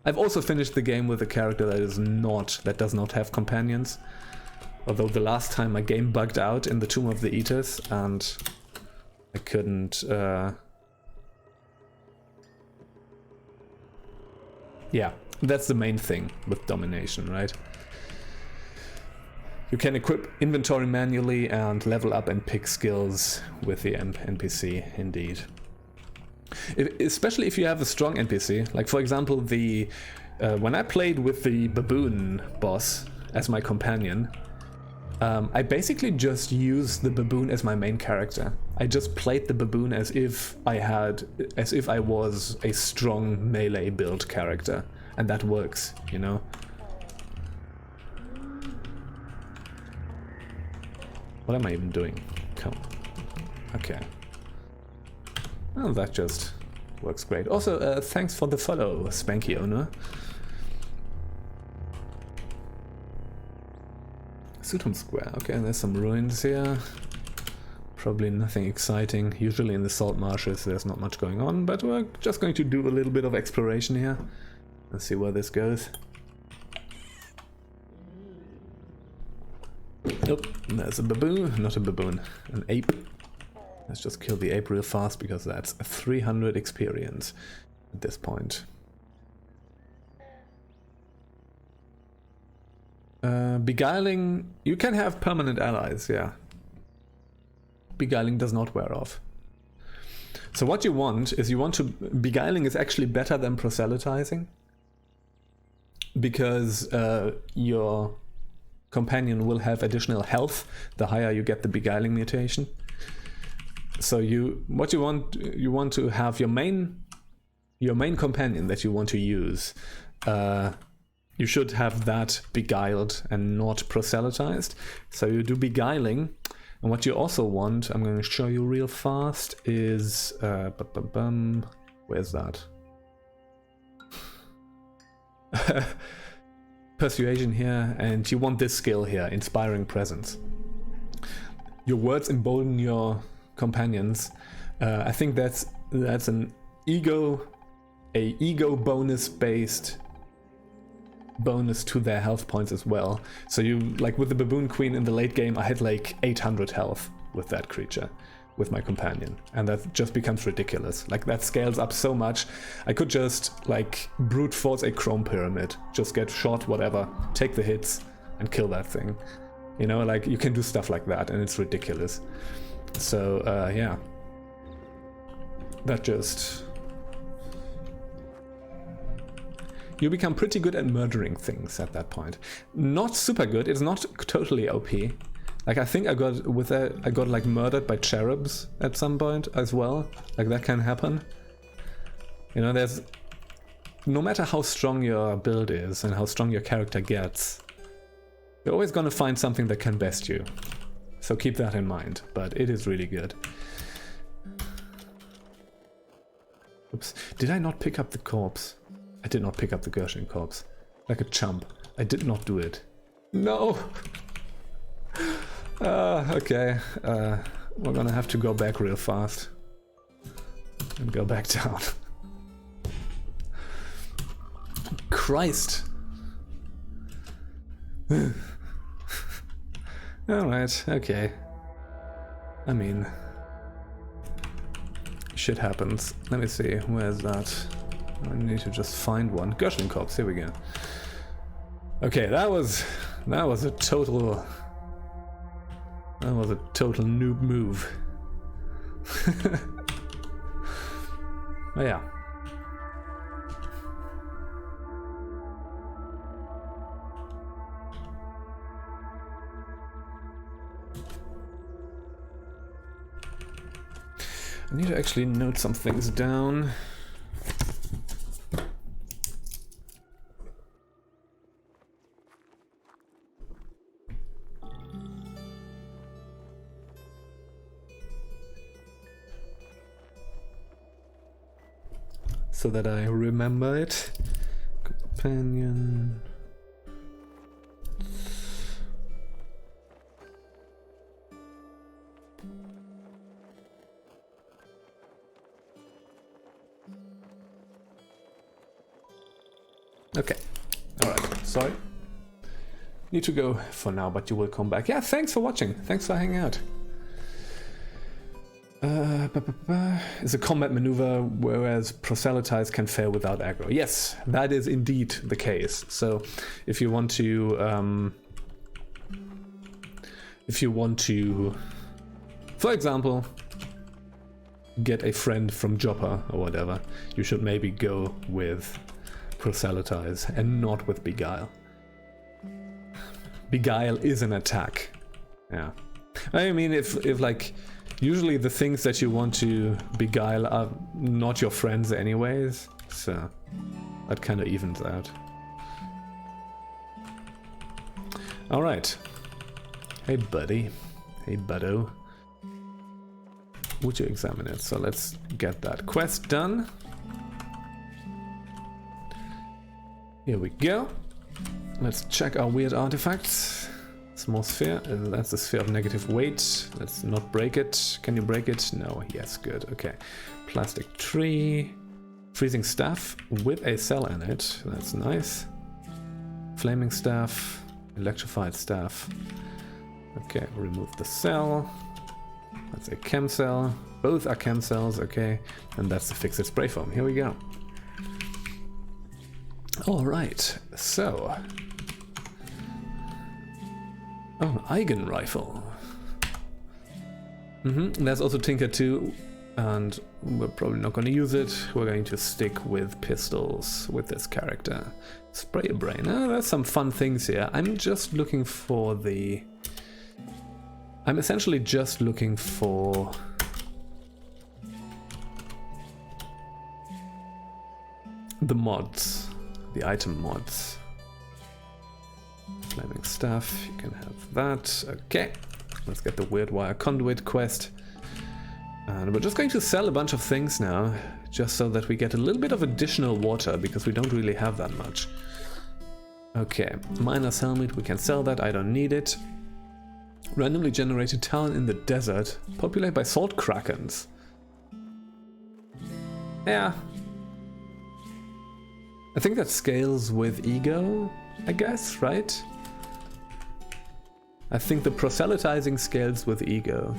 I've also finished the game with a character that does not have companions. Although the last time my game bugged out in the Tomb of the Eaters and I couldn't... yeah, that's the main thing with domination, right? You can equip inventory manually and level up and pick skills with the NPC, indeed. Especially if you have a strong NPC. Like, for example, when I played with the baboon boss as my companion, I basically just used the baboon as my main character. I just played the baboon as if I was a strong melee build character, and that works, you know. What am I even doing? Come. Okay. Well, that just works great. Also, thanks for the follow, Spanky owner. Sutton Square. Okay, there's some ruins here. Probably nothing exciting. Usually in the salt marshes there's not much going on, but we're just going to do a little bit of exploration here. Let's see where this goes. Nope, there's a baboon. Not a baboon, an ape. Let's just kill the ape real fast because that's 300 experience at this point. Beguiling, you can have permanent allies, yeah. Beguiling does not wear off. So what you want is beguiling is actually better than proselytizing, because your companion will have additional health the higher you get the beguiling mutation. So you want to have your main companion that you want to use. You should have that beguiled and not proselytized. So you do beguiling, and what you also want, I'm going to show you real fast, is where's that? Persuasion here, and you want this skill here, inspiring presence. Your words embolden your companions. I think that's an ego bonus based bonus to their health points as well. So you, like with the Baboon Queen in the late game, I had like 800 health with that creature, with my companion, and that just becomes ridiculous. Like that scales up so much. I could just like brute force a chrome pyramid, just get shot, whatever, take the hits and kill that thing. You know, like you can do stuff like that and it's ridiculous. So yeah, that just, you become pretty good at murdering things at that point. Not super good, it's not totally OP. Like I think I got like murdered by cherubs at some point as well. Like that can happen. You know, there's, no matter how strong your build is and how strong your character gets, you're always gonna find something that can best you. So keep that in mind, but it is really good. Oops, did I not pick up the corpse? I did not pick up the Gershon corpse. Like a chump. I did not do it. No! Okay. We're gonna have to go back real fast. And go back down. Christ! Alright, okay. I mean, shit happens. Let me see, where's that? I need to just find one. Gershon corpse, here we go. Okay, that was a total noob move. Oh yeah. I need to actually note some things down. So that I remember it. Companion. Okay. Alright, sorry. Need to go for now, but you will come back. Yeah, thanks for watching. Thanks for hanging out. Is a combat maneuver, whereas proselytize can fail without aggro. Yes, that is indeed the case. So if you want to for example, get a friend from Joppa or whatever, you should maybe go with proselytize and not with beguile. Beguile is an attack. Yeah. I mean, if like, usually the things that you want to beguile are not your friends anyways, so that kind of evens out. Alright. Hey buddy. Hey buddo. Would you examine it? So let's get that quest done. Here we go. Let's check our weird artifacts. Small sphere, that's a sphere of negative weight. Let's not break it. Can you break it? No. Yes, good. Okay. Plastic tree. Freezing staff with a cell in it. That's nice. Flaming staff. Electrified staff. Okay, remove the cell. That's a chem cell. Both are chem cells, okay. And that's the fixed spray foam. Here we go. Alright, so... Oh, Eigen rifle. There's also Tinker 2, and we're probably not going to use it. We're going to stick with pistols with this character. Spray a brain. Oh, there's some fun things here. I'm just looking for the... I'm essentially just looking for... the mods. The item mods. Flaming staff, you can have that. Okay, let's get the Weird Wire Conduit quest. And we're just going to sell a bunch of things now, just so that we get a little bit of additional water, because we don't really have that much. Okay, Miner's Helmet, we can sell that, I don't need it. Randomly generated town in the desert, populated by salt krakens. Yeah. I think that scales with ego, I guess, right? I think the proselytizing scales with ego.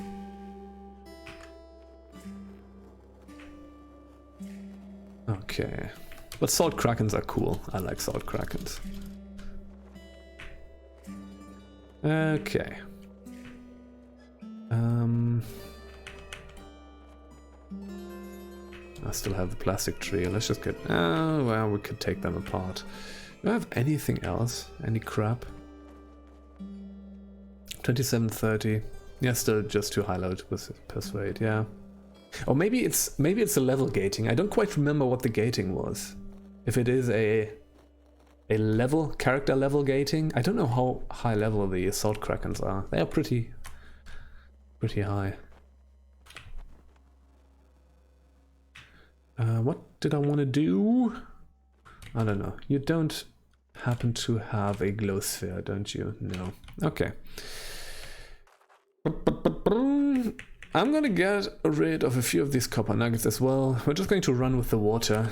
Okay. But salt krakens are cool. I like salt krakens. Okay. I still have the plastic tree. Let's just get... Oh, well, we could take them apart. Do I have anything else? Any crap? 2730. Yeah, still just too high load with persuade, yeah. Or maybe it's a level gating. I don't quite remember what the gating was. If it is a level, character level gating. I don't know how high level the assault krakens are. They are pretty high. What did I want to do? I don't know. You don't happen to have a glow sphere, don't you? No. Okay. I'm gonna get rid of a few of these copper nuggets as well. We're just going to run with the water.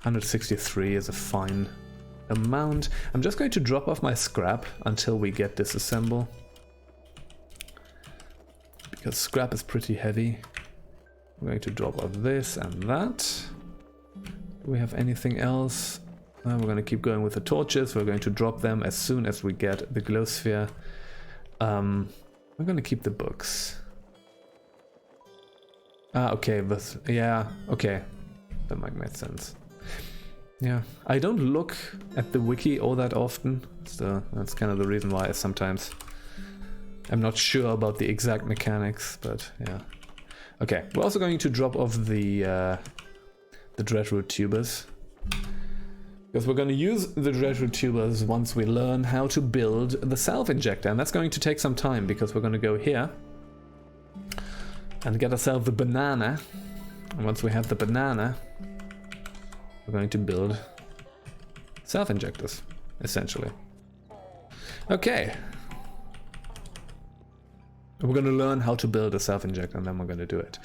163 is a fine amount. I'm just going to drop off my scrap until we get disassemble. Because scrap is pretty heavy. I'm going to drop off this and that. Do we have anything else? We're going to keep going with the torches. We're going to drop them as soon as we get the glow sphere. We're going to keep the books. Okay, but yeah, okay. That might make sense. Yeah, I don't look at the wiki all that often, so that's kind of the reason why sometimes I'm not sure about the exact mechanics, but yeah. Okay, we're also going to drop off the Dreadroot tubers. Because we're going to use the Dreadroot tubers once we learn how to build the self-injector, and that's going to take some time, because we're going to go here and get ourselves the banana. And once we have the banana, we're going to build self-injectors, essentially. Okay. We're going to learn how to build a self-injector, and then we're going to do it.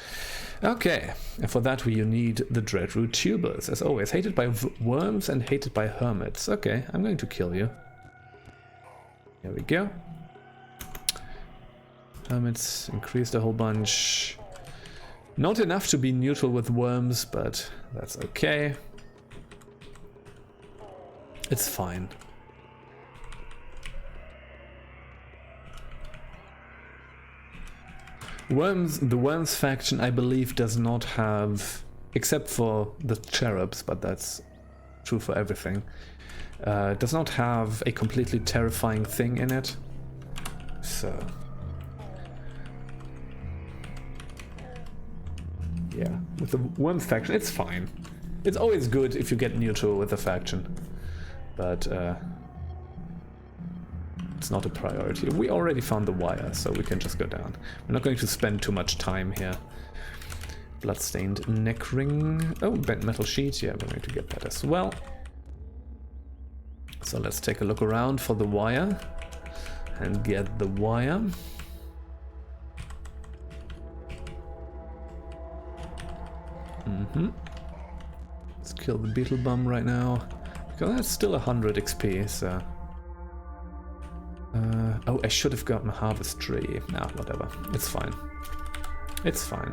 Okay, and for that you need the Dreadroot tubers, as always. Hated by worms and hated by hermits. Okay, I'm going to kill you. Here we go. Hermits increased a whole bunch. Not enough to be neutral with worms, but that's okay. It's fine. The Worms faction, I believe, does not have, except for the cherubs, but that's true for everything, does not have a completely terrifying thing in it. So... yeah, with the Worms faction, it's fine. It's always good if you get neutral with a faction, but it's not a priority. We already found the wire, so we can just go down. We're not going to spend too much time here. Bloodstained neck ring. Oh, bent metal sheet. Yeah, we're going to get that as well. So let's take a look around for the wire and get the wire. Let's kill the beetle bum right now, because that's still 100 XP, so... Oh, I should have gotten a harvest tree. Nah, whatever. It's fine. It's fine.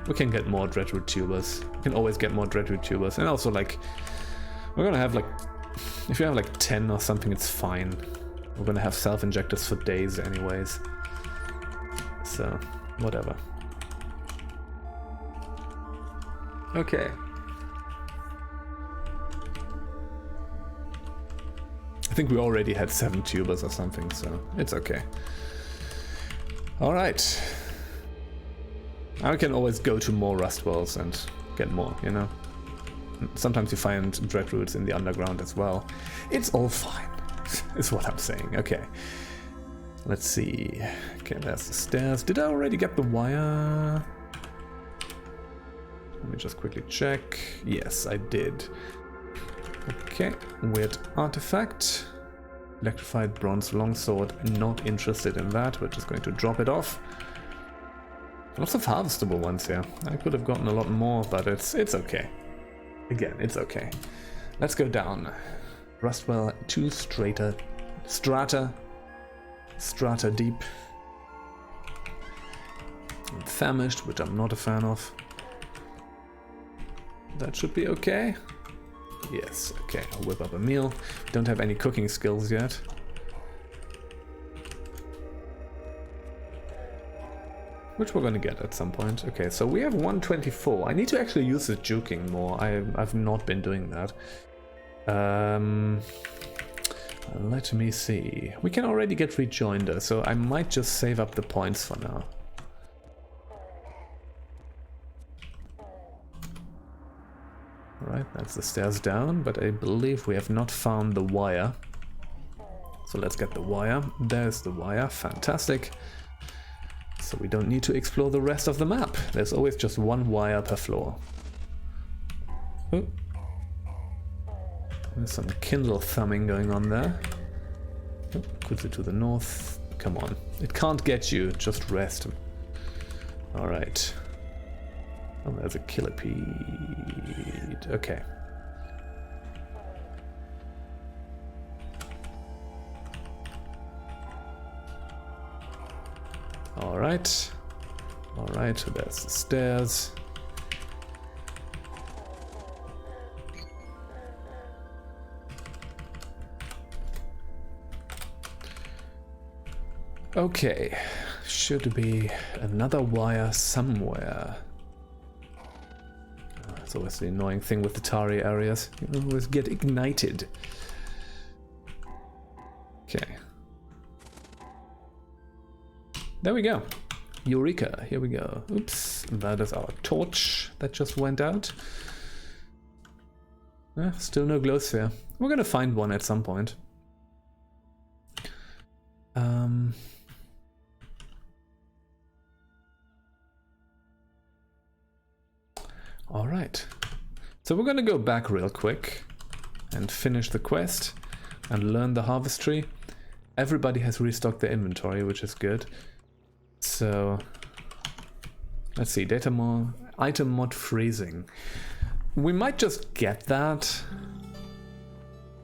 We can get more dreadroot tubers. We can always get more dreadroot tubers. And also, like, we're gonna have, like, if you have, like, 10 or something, it's fine. We're gonna have self-injectors for days anyways. So, whatever. Okay. I think we already had 7 tubers or something, so it's okay. Alright. I can always go to more rust wells and get more, you know? Sometimes you find dreadroots in the underground as well. It's all fine, is what I'm saying. Okay. Let's see. Okay, there's the stairs. Did I already get the wire? Let me just quickly check. Yes, I did. Okay, weird artifact. Electrified bronze longsword. Not interested in that. We're just going to drop it off. Lots of harvestable ones here. I could have gotten a lot more, but it's okay. Again, it's okay. Let's go down. Rustwell 2 strata deep. I'm famished, which I'm not a fan of. That should be okay. Yes, okay, I'll whip up a meal. Don't have any cooking skills yet. Which we're gonna get at some point. Okay, so we have 124. I need to actually use the juking more. I've not been doing that. Let me see. We can already get rejoinder, so I might just save up the points for now. Alright, that's the stairs down, but I believe we have not found the wire. So let's get the wire. There's the wire, fantastic. So we don't need to explore the rest of the map. There's always just one wire per floor. Oh. There's some Kindle thumbing going on there. Oh, puts it to the north. Come on. It can't get you, just rest. Alright. Oh, there's a killipede. Okay. Alright. Alright, so there's the stairs. Okay. Should be another wire somewhere. It's always the annoying thing with the Tari areas. You always get ignited. Okay. There we go. Eureka. Here we go. Oops. That is our torch that just went out. Still no glow sphere. We're gonna find one at some point. Alright. So we're gonna go back real quick and finish the quest and learn the harvest tree. Everybody has restocked their inventory, which is good. So let's see, item mod freezing. We might just get that,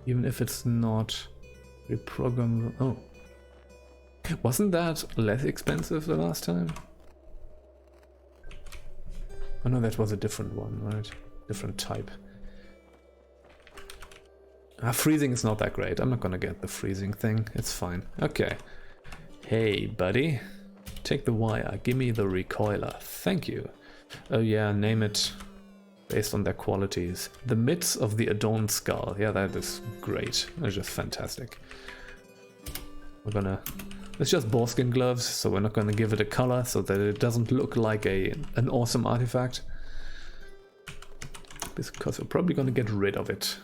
even if it's not reprogrammed. Oh, wasn't that less expensive the last time? Oh no, that was a different one, right? Different type. Freezing is not that great. I'm not gonna get the freezing thing. It's fine. Okay. Hey, buddy. Take the wire. Give me the recoiler. Thank you. Oh yeah, name it based on their qualities. The midst of the adorned skull. Yeah, that is great. That's just fantastic. We're gonna... It's just boarskin gloves, so we're not gonna give it a color so that it doesn't look like an awesome artifact. Because we're probably gonna get rid of it.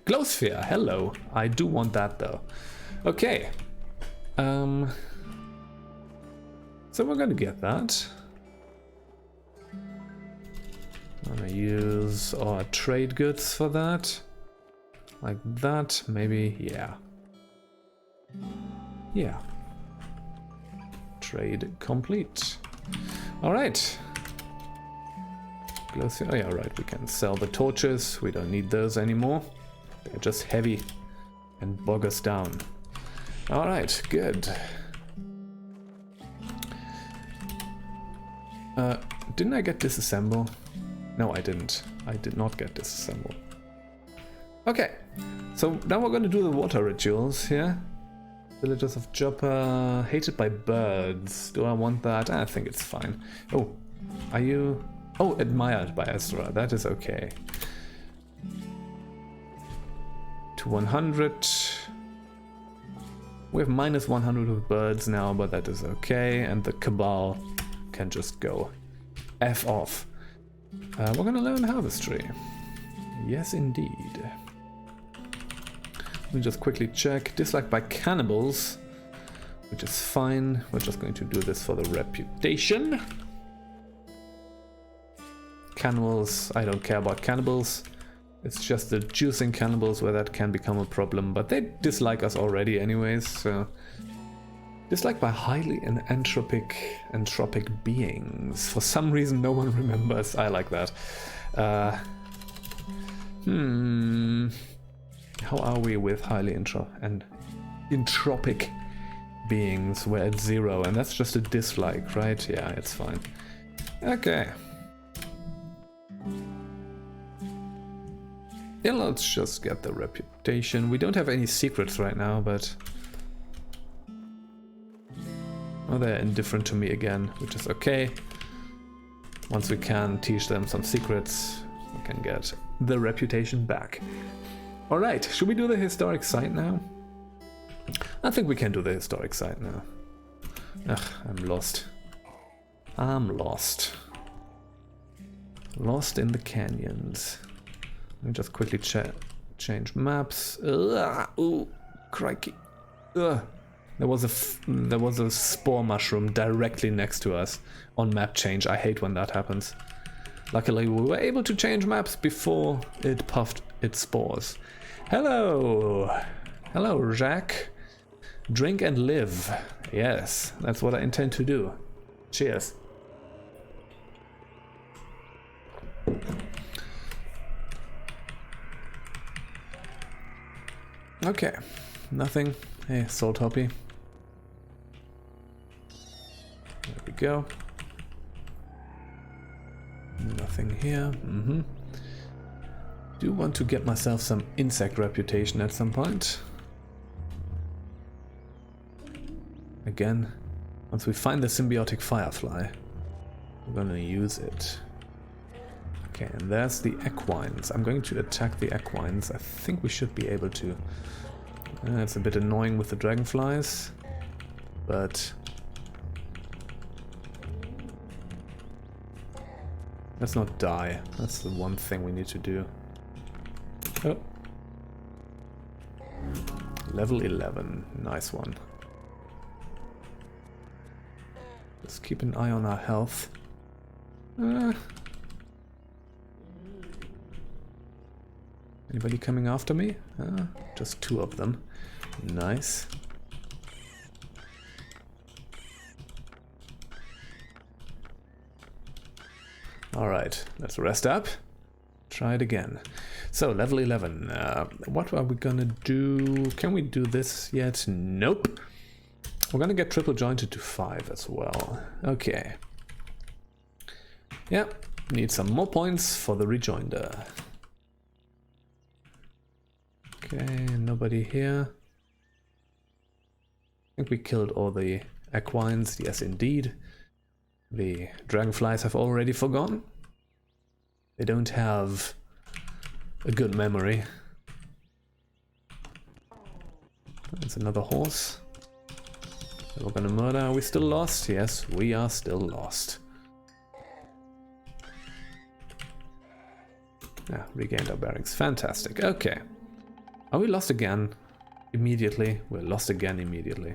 Glow sphere, hello. I do want that though. Okay. So we're gonna get that. I'm gonna use our trade goods for that. Like that, maybe, yeah. Yeah. Trade complete. Alright. Oh yeah, right, we can sell the torches. We don't need those anymore. They're just heavy and bog us down. Alright, good. Didn't I get disassemble? No, I didn't. I did not get disassemble. Okay, so now we're going to do the water rituals here. Villagers of Joppa, hated by birds. Do I want that? I think it's fine. Oh, are you... Oh, admired by Ezra. That is okay. To 100. We have minus 100 with birds now, but that is okay. And the Cabal can just go F off. We're going to learn Harvestry. Yes, indeed. Let me just quickly check. Disliked by cannibals, which is fine. We're just going to do this for the reputation. Cannibals, I don't care about cannibals. It's just the juicing cannibals where that can become a problem, but they dislike us already anyways, so... Disliked by highly entropic beings. For some reason no one remembers. I like that. How are we with highly entropic beings? We're at 0, and that's just a dislike, right? Yeah, it's fine. Okay. Yeah, let's just get the reputation. We don't have any secrets right now, but... Oh, they're indifferent to me again, which is okay. Once we can teach them some secrets, we can get the reputation back. Alright, should we do the historic site now? I think we can do the historic site now. Ugh, I'm lost. I'm lost. Lost in the canyons. Let me just quickly change maps. Ooh, crikey. Ugh. There was a spore mushroom directly next to us on map change. I hate when that happens. Luckily we were able to change maps before it puffed its spores. Hello! Hello, Jacques. Drink and live. Yes, that's what I intend to do. Cheers. Okay, nothing. Hey, Salt Hoppy. There we go. Nothing here. Do want to get myself some insect reputation at some point. Again, once we find the symbiotic firefly, we're gonna use it. Okay, and there's the equines. I'm going to attack the equines. I think we should be able to. It's a bit annoying with the dragonflies, but let's not die. That's the one thing we need to do. Oh. Level 11. Nice one. Let's keep an eye on our health. Anybody coming after me? Just 2 of them. Nice. Alright, let's rest up. Try it again. So, level 11. What are we gonna do? Can we do this yet? Nope. We're gonna get triple jointed to 5 as well. Okay. Yeah, need some more points for the rejoinder. Okay, nobody here. I think we killed all the equines. Yes, indeed. The dragonflies have already forgone. They don't have a good memory. There's another horse that we're gonna murder. Are we still lost? Yes, we are still lost. Yeah, regained our bearings. Fantastic. Okay. Are we lost again? Immediately? We're lost again immediately.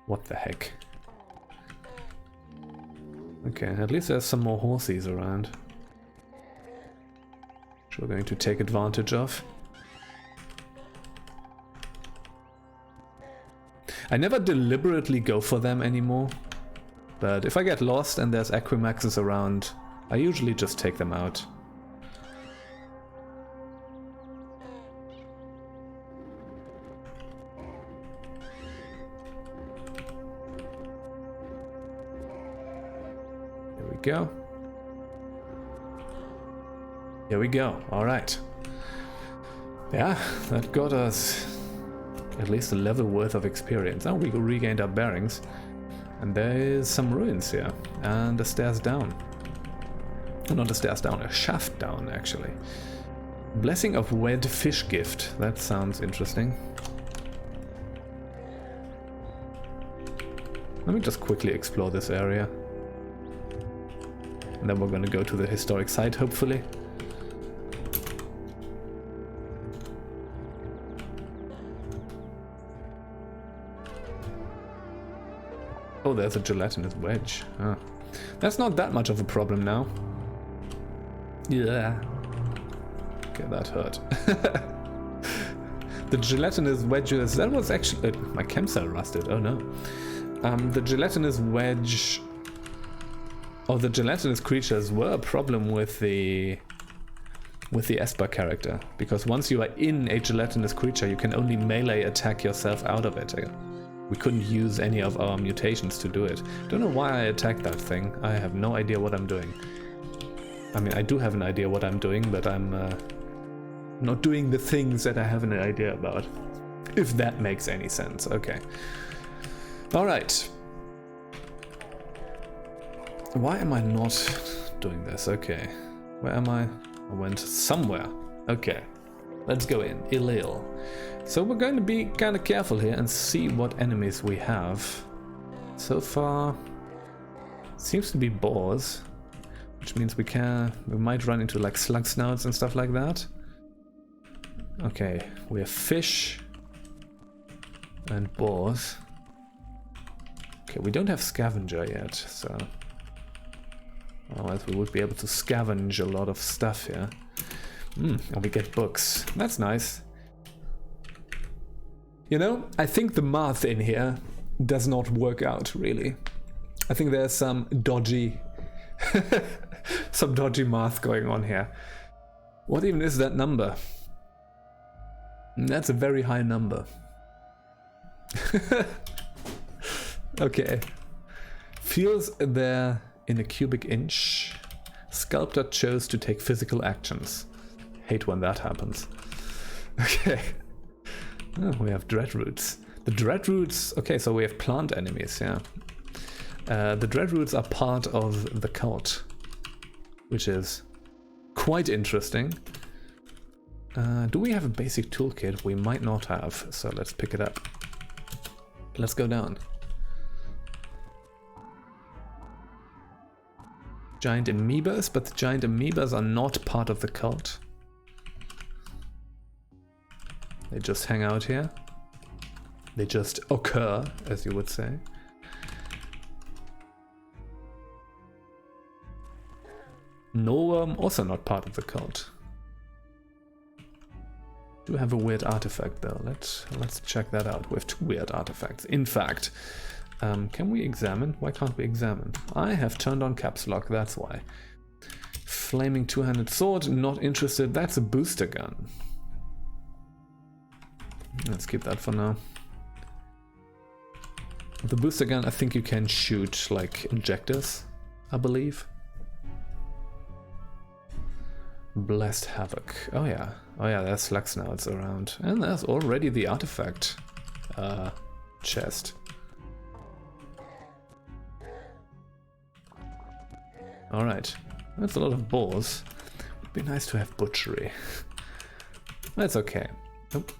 What the heck? Okay, at least there's some more horses around, which we're going to take advantage of. I never deliberately go for them anymore, but if I get lost and there's Equimaxes around, I usually just take them out. go. Here we go. All right. Yeah, that got us at least a level worth of experience. Now we regained our bearings. And there is some ruins here. And the stairs down. Oh, not the stairs down, a shaft down, actually. Blessing of Wed Fish Gift. That sounds interesting. Let me just quickly explore this area. And then we're going to go to the historic site, hopefully. Oh, there's a gelatinous wedge. Ah. That's not that much of a problem now. Yeah. Okay, that hurt. The gelatinous wedges, that was actually... my chem cell rusted, oh no. The gelatinous wedge... or the gelatinous creatures were a problem with the Esper character. Because once you are in a gelatinous creature, you can only melee attack yourself out of it. We couldn't use any of our mutations to do it. Don't know why I attacked that thing. I have no idea what I'm doing. I mean, I do have an idea what I'm doing, but I'm not doing the things that I have an idea about. If that makes any sense. Okay. Alright. Why am I not doing this? Okay. Where am I? I went somewhere. Okay. Let's go in. Ilil. So we're going to be kind of careful here and see what enemies we have. So far, seems to be boars, which means we might run into like slug snouts and stuff like that. Okay, we have fish and boars. Okay, we don't have scavenger yet, so otherwise we would be able to scavenge a lot of stuff here. And we get books. That's nice. You know, I think the math in here does not work out, really. I think there's some dodgy math going on here. What even is that number? That's a very high number. Okay. Feels there in a cubic inch. Sculptor chose to take physical actions. Hate when that happens. Okay. Oh, we have dreadroots. The dreadroots... Okay, so we have plant enemies, yeah. The dreadroots are part of the cult, which is quite interesting. Do we have a basic toolkit? We might not have, so let's pick it up. Let's go down. Giant amoebas, but the giant amoebas are not part of the cult. They just hang out here. They just occur, as you would say. No, also not part of the cult. Do have a weird artifact though. Let's check that out. We have 2 weird artifacts. In fact, can we examine? Why can't we examine? I have turned on caps lock, that's why. Flaming two-handed sword, not interested. That's a booster gun. Let's keep that for now. The booster gun, I think you can shoot like injectors, I believe. Blessed Havoc. Oh yeah, there's slug snouts around. And there's already the artifact chest. Alright, that's a lot of boars. Would be nice to have butchery. That's okay. Nope.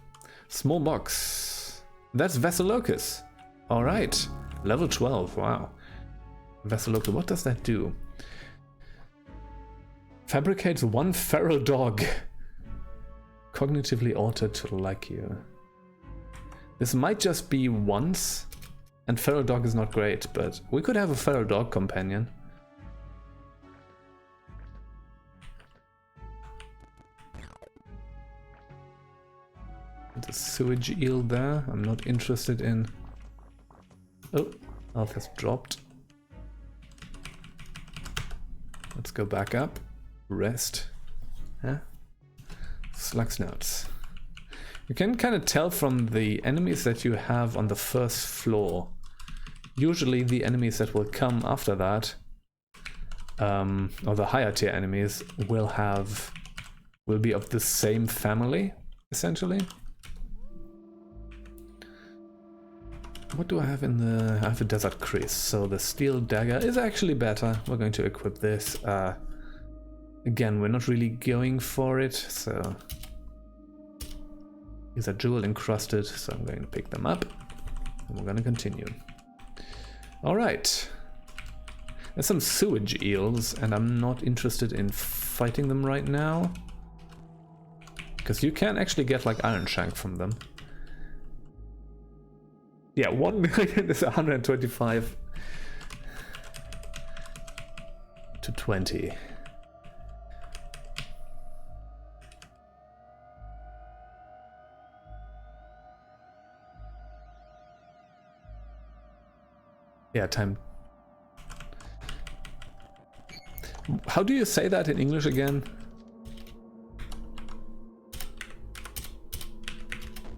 Small box. That's Vesalocus. Alright. Level 12. Wow. Vesalocus. What does that do? Fabricates 1 feral dog. Cognitively altered to like you. This might just be once. And feral dog is not great, but we could have a feral dog companion. The sewage eel there. I'm not interested in... Oh, health has dropped. Let's go back up. Rest. Yeah. Slug snouts. You can kind of tell from the enemies that you have on the first floor. Usually the enemies that will come after that or the higher tier enemies will be of the same family, essentially. What do I have in the... I have a Desert Crease, so the Steel Dagger is actually better. We're going to equip this. Again, we're not really going for it, so... These are jewel encrusted, so I'm going to pick them up. And we're going to continue. Alright. There's some sewage eels, and I'm not interested in fighting them right now. Because you can actually get like Iron Shank from them. Yeah, 1 million is 125 to 20. Yeah, time. How do you say that in English again?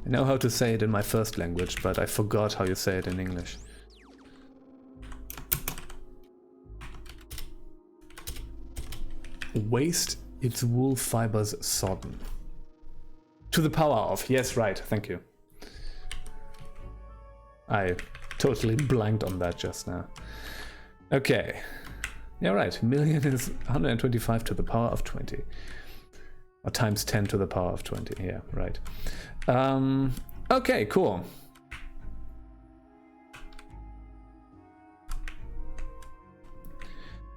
I know how to say it in my first language, but I forgot how you say it in English. Waste its wool fibers sodden. To the power of. Yes, right. Thank you. I totally blanked on that just now. Okay. Yeah, right. Million is 125 to the power of 20. Or times 10 to the power of 20. Yeah, right. Okay, cool.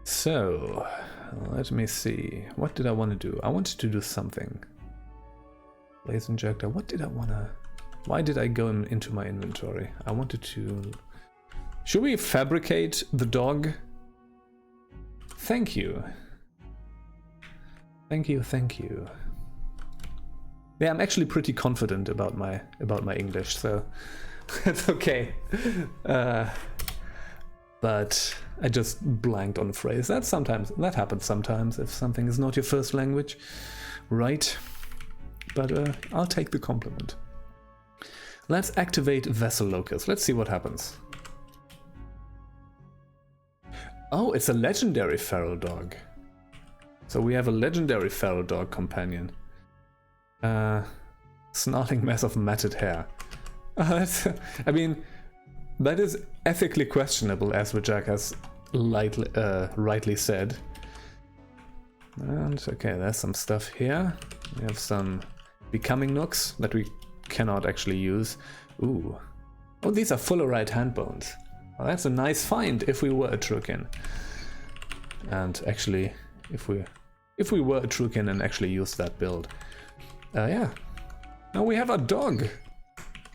So, let me see. What did I want to do? I wanted to do something. Blaze injector. What did I want to... Why did I go into my inventory? I wanted to... Should we fabricate the dog? Thank you. Thank you, thank you. Yeah, I'm actually pretty confident about my English, so it's okay. But I just blanked on a phrase. That happens sometimes if something is not your first language, right? But I'll take the compliment. Let's activate Vessel Locus. Let's see what happens. Oh, it's a legendary feral dog. So we have a legendary feral dog companion. Snarling mess of matted hair. I mean, that is ethically questionable, as Jack has rightly said. And okay, there's some stuff here. We have some becoming nooks that we cannot actually use. Ooh. Oh, these are fullerite hand bones. Well, that's a nice find if we were a Trukin. And actually, if we were a Trukin and actually used that build. Yeah. Now we have a dog.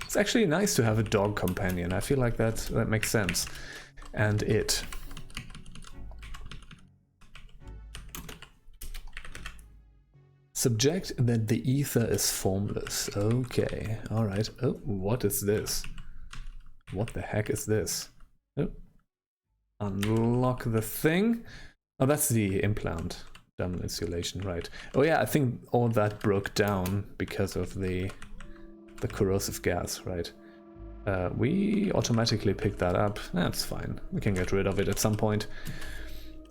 It's actually nice to have a dog companion. I feel like that makes sense. And it. Subject that the ether is formless. Okay, alright. Oh, what is this? What the heck is this? Oh. Unlock the thing. Oh, that's the implant. Thermal insulation, right. Oh yeah, I think all that broke down because of the corrosive gas, right. We automatically picked that up. That's fine. We can get rid of it at some point.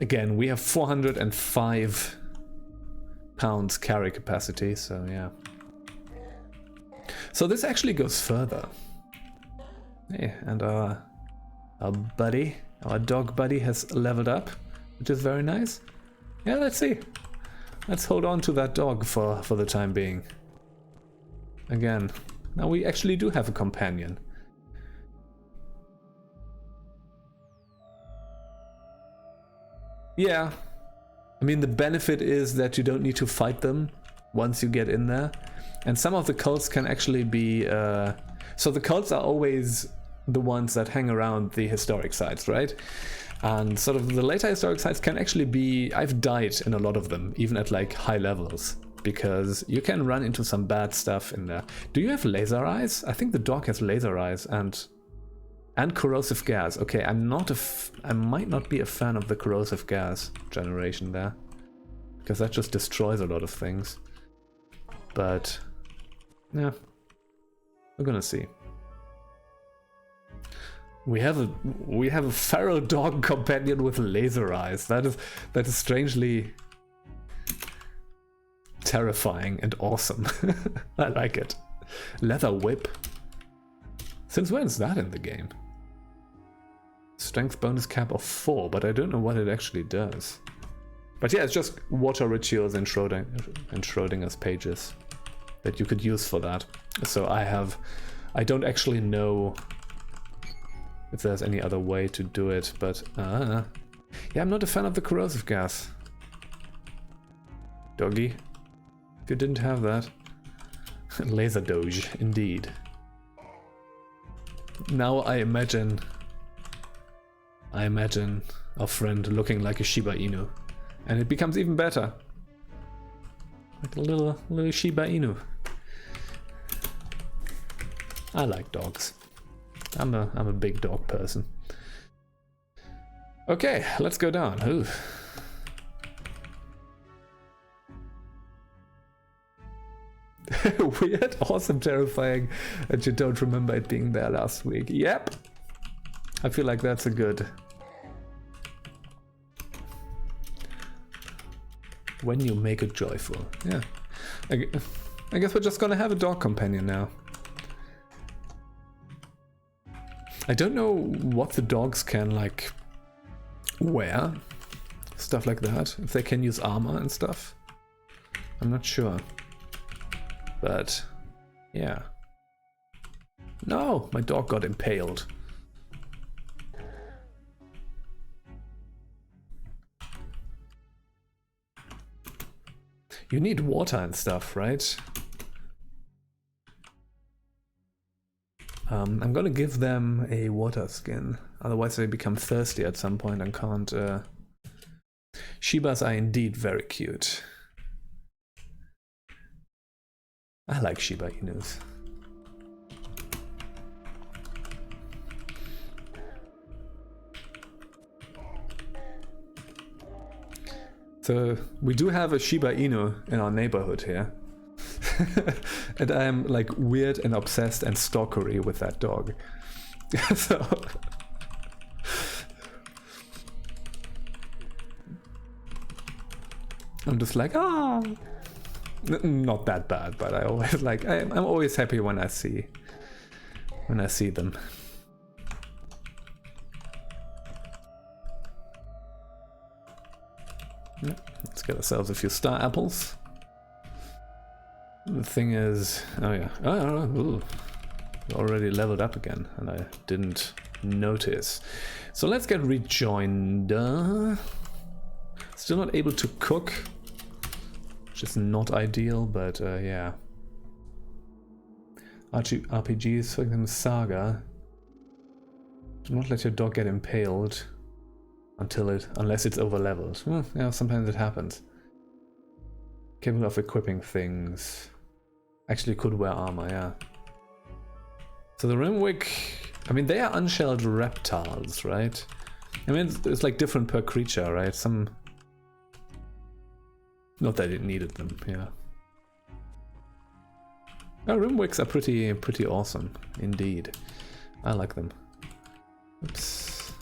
Again, we have 405 pounds carry capacity, so yeah. So this actually goes further. Hey, and our buddy, our dog buddy has leveled up, which is very nice. Yeah, let's see. Let's hold on to that dog for the time being. Again, now we actually do have a companion. Yeah. I mean, the benefit is that you don't need to fight them once you get in there. And some of the cults can actually be... So the cults are always the ones that hang around the historic sites, right? And sort of the later historic sites can actually be... I've died in a lot of them, even at like high levels, because you can run into some bad stuff in there. Do you have laser eyes? I think the dog has laser eyes and corrosive gas. Okay, I might not be a fan of the corrosive gas generation there, because that just destroys a lot of things. But yeah, we're gonna see. We have a feral dog companion with laser eyes. That is strangely terrifying and awesome. I like it. Leather whip. Since when is that in the game? Strength bonus cap of 4, but I don't know what it actually does. But yeah, it's just water rituals and Schrodinger's pages that you could use for that. So I don't actually know if there's any other way to do it, but yeah, I'm not a fan of the corrosive gas. Doggy, if you didn't have that. Laser doge, indeed. Now I imagine our friend looking like a Shiba Inu, and it becomes even better. Like a little Shiba Inu. I like dogs. I'm a big dog person. Okay, let's go down. Ooh. Weird, awesome, terrifying, and you don't remember it being there last week. Yep. I feel like that's a good. When you make it joyful. Yeah. I guess we're just gonna have a dog companion now. I don't know what the dogs can, like, wear. Stuff like that. If they can use armor and stuff. I'm not sure. But, yeah. No, my dog got impaled. You need water and stuff, right? I'm gonna give them a water skin, otherwise they become thirsty at some point and can't. Shibas are indeed very cute. I like Shiba Inus. So we do have a Shiba Inu in our neighborhood here. And I am like weird and obsessed and stalkery with that dog. So I'm just like, ah, not that bad, but I always like I'm always happy when I see them. Let's get ourselves a few star apples. The thing is, oh yeah, ooh, already leveled up again, and I didn't notice. So let's get rejoined. Still not able to cook, which is not ideal, but yeah. RPGs, for example, Saga. Do not let your dog get impaled unless it's over leveled. Well, yeah, sometimes it happens. Capable of equipping things. Actually could wear armor, yeah. So the Rimwick, I mean, they are unshelled reptiles, right? I mean, it's like different per creature, right? Some... Not that it needed them, yeah. Oh, Rimwicks are pretty awesome, indeed. I like them. Oops.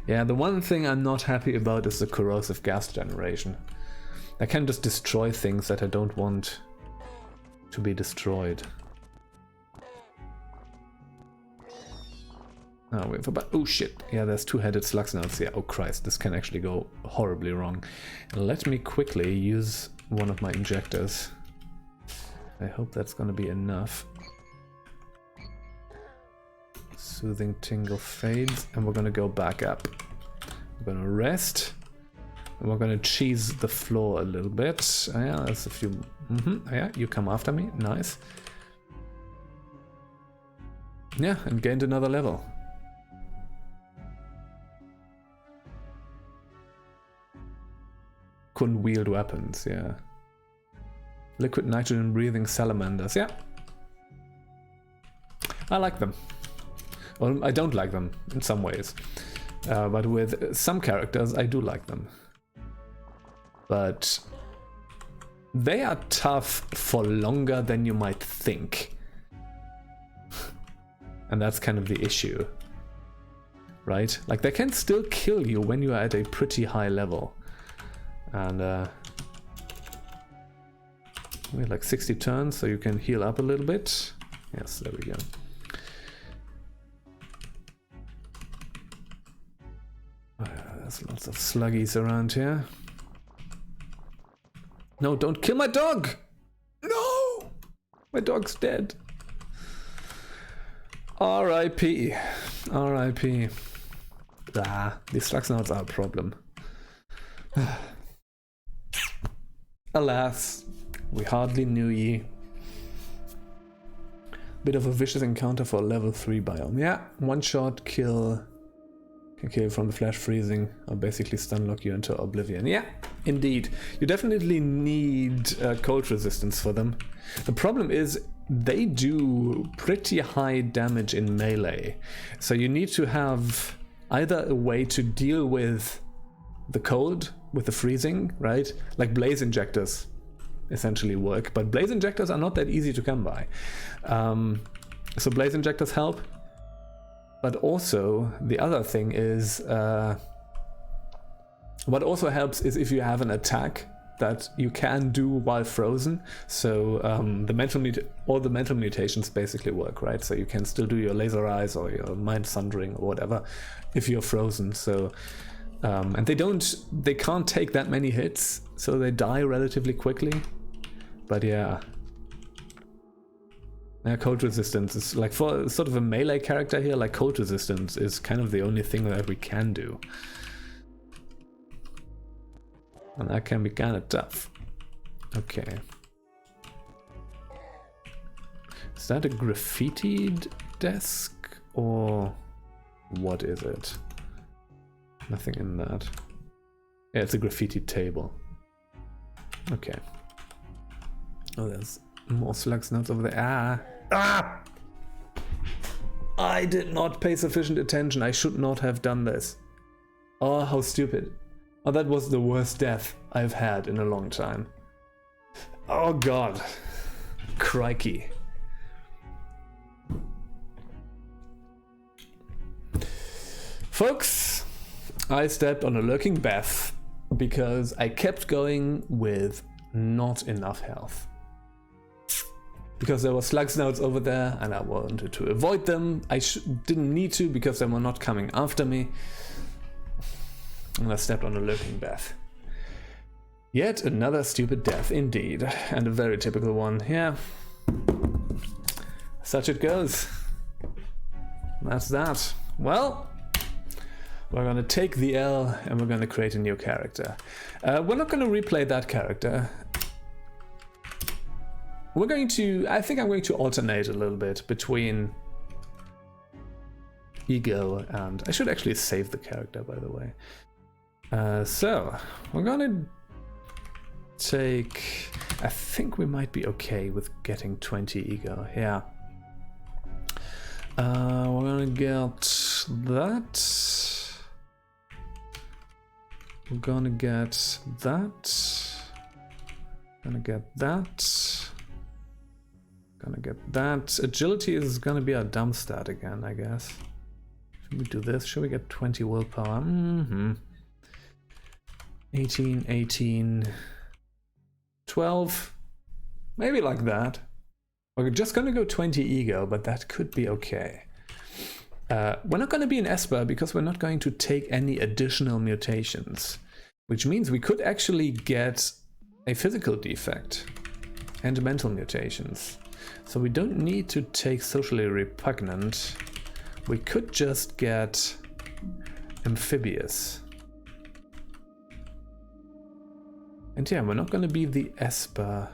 Yeah, the one thing I'm not happy about is the corrosive gas generation. I can just destroy things that I don't want to be destroyed. Oh, we have about... Oh shit, yeah, there's two-headed slugs now. Yeah, oh Christ, this can actually go horribly wrong. Let me quickly use one of my injectors. I hope that's gonna be enough. Soothing tingle fades, and we're gonna go back up. We're gonna rest, and we're gonna cheese the floor a little bit. Oh, yeah, there's a few. Yeah, you come after me. Nice. Yeah, and gained another level. Couldn't wield weapons. Yeah. Liquid nitrogen breathing salamanders. Yeah. I like them. Well, I don't like them in some ways, but with some characters I do like them. But they are tough for longer than you might think. And that's kind of the issue, right? Like, they can still kill you when you are at a pretty high level. And we have like 60 turns, so you can heal up a little bit. Yes, there we go. There's lots of sluggies around here. No, don't kill my dog! No! My dog's dead. R.I.P. R.I.P. Ah, these Slugsnauts are a problem. Alas, we hardly knew ye. Bit of a vicious encounter for a level 3 biome. Yeah, one shot kill. Can kill from the flash freezing or basically stun lock you into oblivion. Yeah, indeed. You definitely need cold resistance for them. The problem is they do pretty high damage in melee. So you need to have either a way to deal with the cold, with the freezing, right? Like blaze injectors essentially work, but blaze injectors are not that easy to come by. So blaze injectors help. But also, the other thing is, what also helps is if you have an attack that you can do while frozen. So all the mental mutations basically work, right? So you can still do your laser eyes or your mind sundering or whatever if you're frozen. So and they can't take that many hits, so they die relatively quickly. But yeah. Cold resistance is like, for sort of a melee character here, like cold resistance is kind of the only thing that we can do. And that can be kind of tough. Okay. Is that a graffitied desk or what is it? Nothing in that. Yeah, it's a graffiti table. Okay. Oh, there's more Slugsnauts over there. Ah! I did not pay sufficient attention. I should not have done this. Oh, how stupid. Oh, that was the worst death I've had in a long time. Oh god. Crikey. Folks, I stepped on a lurking Beth because I kept going with not enough health. Because there were Slugsnauts over there and I wanted to avoid them. I didn't need to because they were not coming after me. And I stepped on a lurking Beth. Yet another stupid death indeed. And a very typical one. Yeah. Such it goes. That's that. Well, we're gonna take the L and we're gonna create a new character. We're not gonna replay that character. We're going to, I think I'm going to alternate a little bit between ego and, I should actually save the character, by the way. So, we're gonna take, I think we might be okay with getting 20 ego, yeah. We're gonna get that. We're gonna get that. Gonna get that. Gonna get that. Agility is gonna be our dumb stat again, I guess. Should we do this? Should we get 20 willpower? 18, 18, 12. Maybe like that. We're just gonna go 20 ego, but that could be okay. We're not gonna be an Esper because we're not going to take any additional mutations, which means we could actually get a physical defect and mental mutations. So we don't need to take socially repugnant. We could just get amphibious. And yeah, we're not going to be the Esper.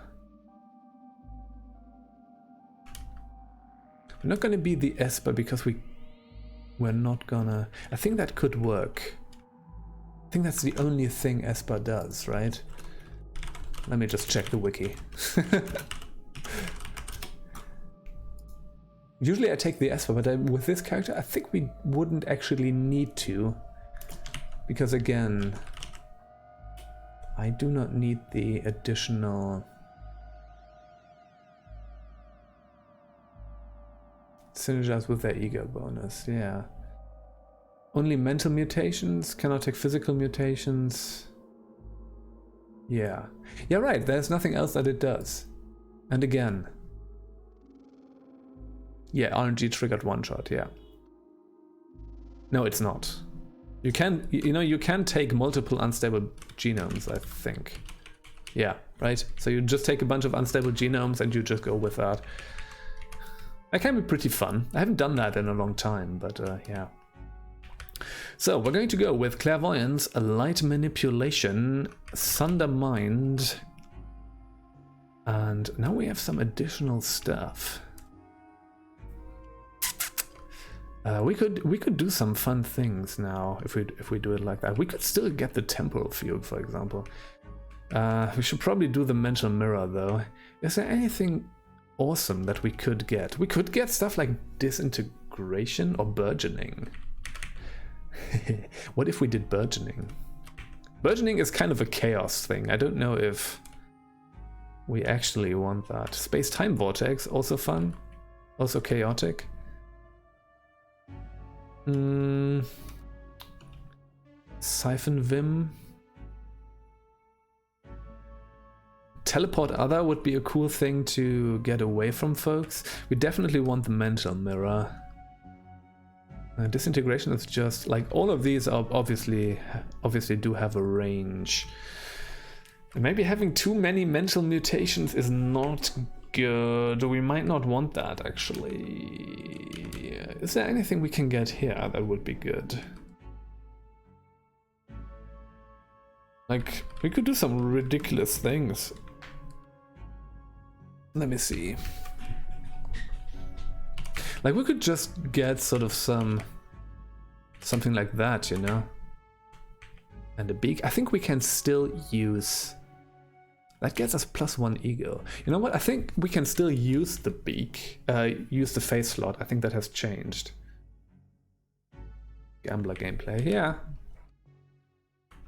We're not going to be the Esper because we're not gonna... I think that could work. I think that's the only thing Esper does, right? Let me just check the wiki. Usually I take the Esper, but with this character I think we wouldn't actually need to. Because again, I do not need the additional Synergize with their ego bonus, yeah. Only mental mutations, cannot take physical mutations. Yeah. Yeah, right, there's nothing else that it does. And again. Yeah, RNG triggered one shot, yeah. No, it's not. You can, you know, you can take multiple unstable genomes, I think. Yeah, right? So you just take a bunch of unstable genomes and you just go with that. That can be pretty fun. I haven't done that in a long time, but yeah. So we're going to go with Clairvoyance, Light Manipulation, Thunder Mind, and now we have some additional stuff. We could do some fun things now if we do it like that. We could still get the temporal fugue, for example. We should probably do the mental mirror though. Is there anything awesome that we could get? We could get stuff like disintegration or burgeoning. What if we did burgeoning? Burgeoning is kind of a chaos thing. I don't know if we actually want that. Space-time vortex, also fun, also chaotic. Siphon Vim. Teleport other would be a cool thing to get away from folks. We definitely want the mental mirror. Disintegration is just like all of these are obviously do have a range. And maybe having too many mental mutations is not good. We might not want that actually. Is there anything we can get here that would be good? Like we could do some ridiculous things. Let me see. Like we could just get sort of something like that, you know? And a beak. I think we can still use... That gets us +1 ego. You know what? I think we can still use the beak, use the face slot. I think that has changed. Gambler gameplay, yeah.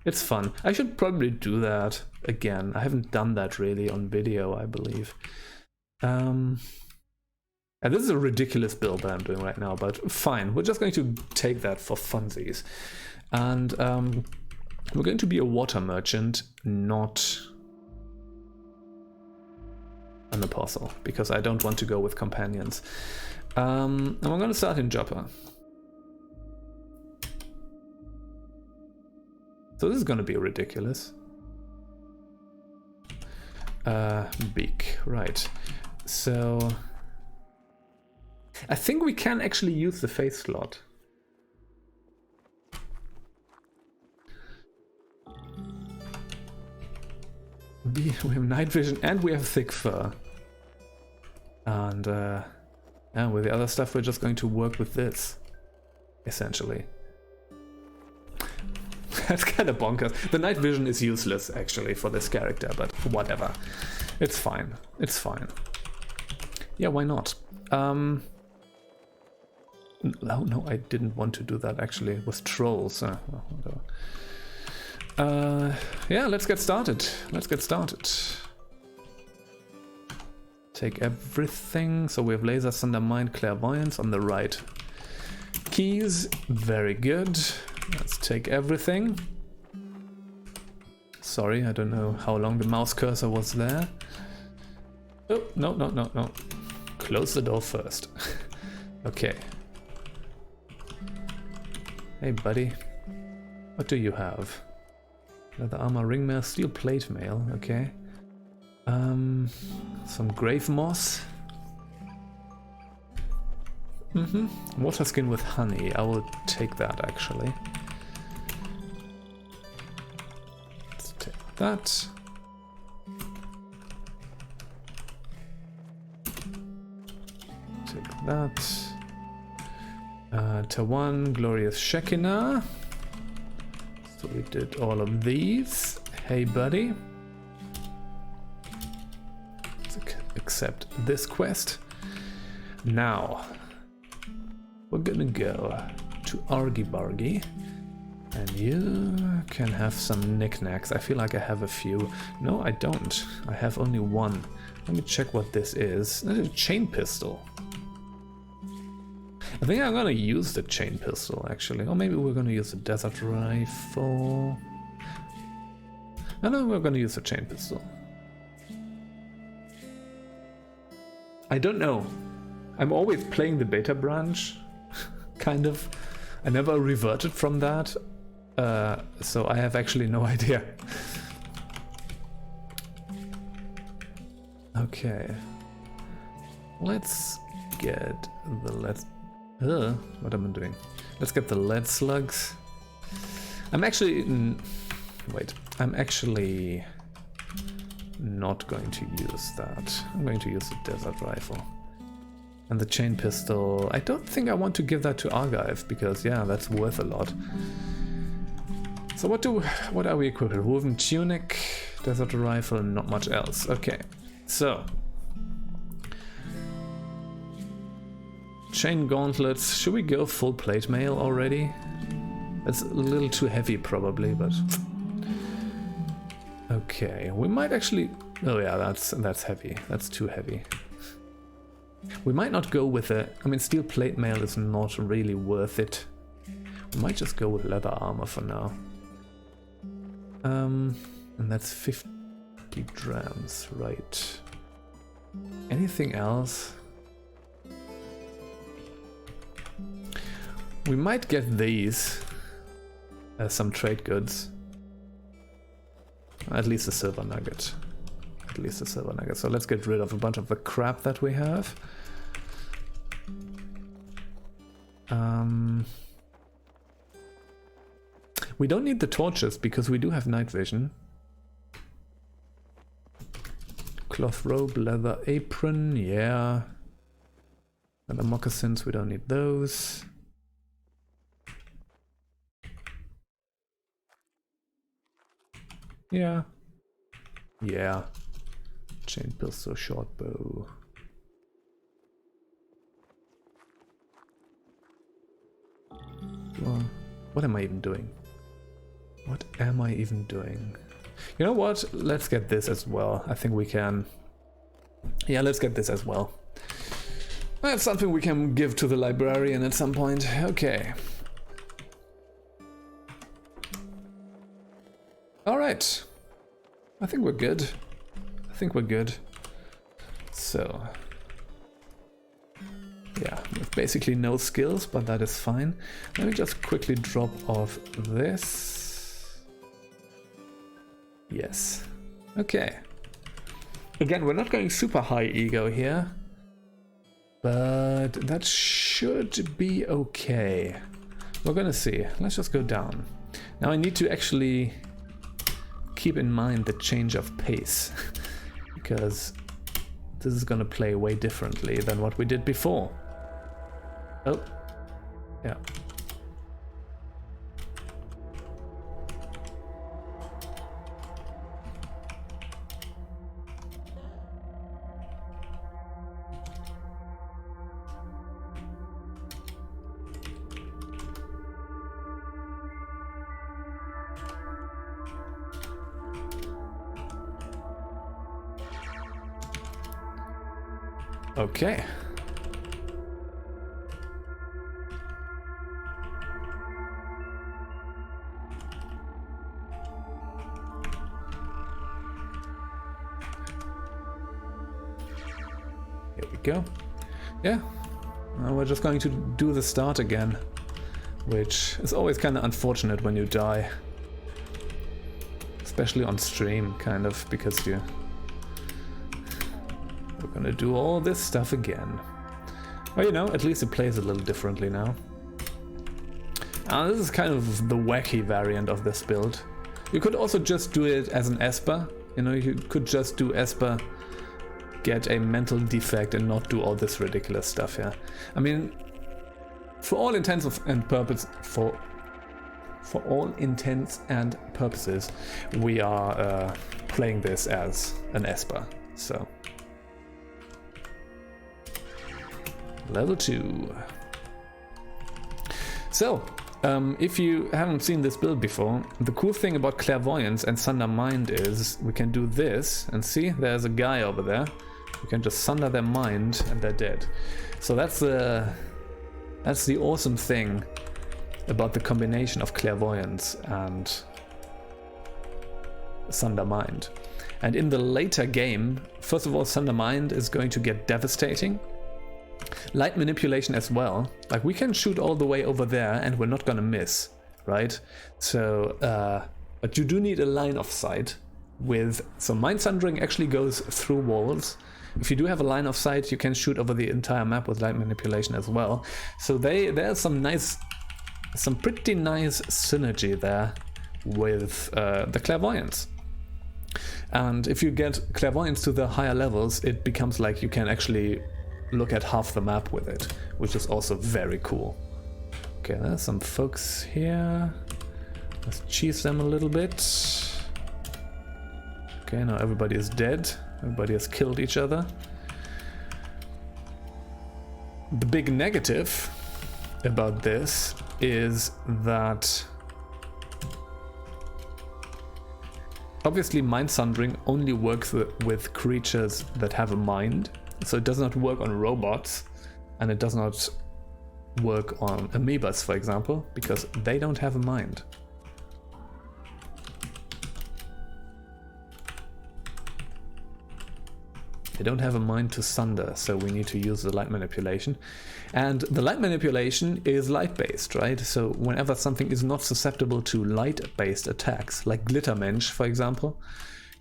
It's fun. I should probably do that again. I haven't done that really on video, I believe. And this is a ridiculous build that I'm doing right now, but fine. We're just going to take that for funsies. And we're going to be a water merchant, not an apostle, because I don't want to go with companions. And we're going to start in Joppa. So this is going to be ridiculous. Beak, right. So I think we can actually use the face slot. We have night vision and we have thick fur. And yeah, with the other stuff we're just going to work with this, essentially. That's kind of bonkers. The night vision is useless actually for this character, but whatever. It's fine. It's fine. Yeah, why not? No, I didn't want to do that actually. It was trolls. Yeah, let's get started. Let's get started. Take everything. So we have laser, thunder, mind, clairvoyance on the right. Keys, very good. Let's take everything. Sorry, I don't know how long the mouse cursor was there. Oh, no. Close the door first. Okay. Hey, buddy. What do you have? Leather armor, ring mail, steel plate mail. Okay. Some grave moss. Water skin with honey. I will take that actually. Let's take that. Take that. Tawan, glorious Shekinah. So we did all of these. Hey, buddy. Let's accept this quest. Now, we're gonna go to Argy Bargy. And you can have some knickknacks. I feel like I have a few. No, I don't. I have only one. Let me check what this is. That's a chain pistol. I think I'm gonna use the chain pistol actually, or maybe we're gonna use the desert rifle. I know we're gonna use the chain pistol. I don't know. I'm always playing the beta branch, kind of. I never reverted from that, so I have actually no idea. Okay, let's get the lead. What am I doing? Let's get the lead slugs. I'm actually wait. I'm actually not going to use that. I'm going to use the desert rifle. And the chain pistol, I don't think I want to give that to Argive, because yeah, that's worth a lot. So what are we equipped with? Woven tunic, desert rifle, and not much else. Okay, so chain gauntlets. Should we go full plate mail already? That's a little too heavy probably, but okay, we might actually. Oh yeah, that's heavy. That's too heavy. We might not go with it. I mean, steel plate mail is not really worth it. We might just go with leather armor for now. And that's 50 drams, right? Anything else? We might get these as some trade goods. At least a silver nugget. At least a silver nugget. So let's get rid of a bunch of the crap that we have. We don't need the torches because we do have night vision. Cloth robe, leather apron, yeah. Leather moccasins, we don't need those. Yeah. Yeah. Chain pistol, short bow. Well, what am I even doing? What am I even doing? You know what? Let's get this as well. I think we can. Yeah, let's get this as well. That's something we can give to the librarian at some point. Okay. Alright. I think we're good. I think we're good. So. Yeah, with basically no skills, but that is fine. Let me just quickly drop off this. Yes. Okay. Again, we're not going super high ego here, but that should be okay. We're gonna see. Let's just go down. Now I need to actually keep in mind the change of pace, because this is gonna play way differently than what we did before. Oh, yeah. Okay. Here we go. Yeah. Now we're just going to do the start again, which is always kind of unfortunate when you die. Especially on stream, kind of, because we're gonna do all this stuff again. Well, you know, at least it plays a little differently now. This is kind of the wacky variant of this build. You could also just do it as an Esper. You know, you could just do Esper, get a mental defect, and not do all this ridiculous stuff here. I mean, for all intents and purposes, for all intents and purposes, we are playing this as an Esper. So. Level 2. So, if you haven't seen this build before, the cool thing about Clairvoyance and Sunder Mind is we can do this, and see, there's a guy over there. We can just sunder their mind and they're dead. So that's That's the awesome thing about the combination of clairvoyance and Thunder Mind. And in the later game, first of all, Thunder Mind is going to get devastating. Light manipulation as well. Like, we can shoot all the way over there and we're not gonna miss, right? So, but you do need a line of sight with... So Mind Sundering actually goes through walls. If you do have a line of sight, you can shoot over the entire map with light manipulation as well. So there's some pretty nice synergy there with the clairvoyance. And if you get clairvoyance to the higher levels, it becomes like you can actually look at half the map with it, which is also very cool. Okay, there's some folks here. Let's cheese them a little bit. Okay, now everybody is dead. Everybody has killed each other. The big negative about this is that obviously Mind Sundering only works with creatures that have a mind. So it does not work on robots, and it does not work on amoebas, for example, because they don't have a mind. They don't have a mind to sunder, so we need to use the light manipulation. And the light manipulation is light-based, right? So whenever something is not susceptible to light-based attacks, like Glittermensch, for example,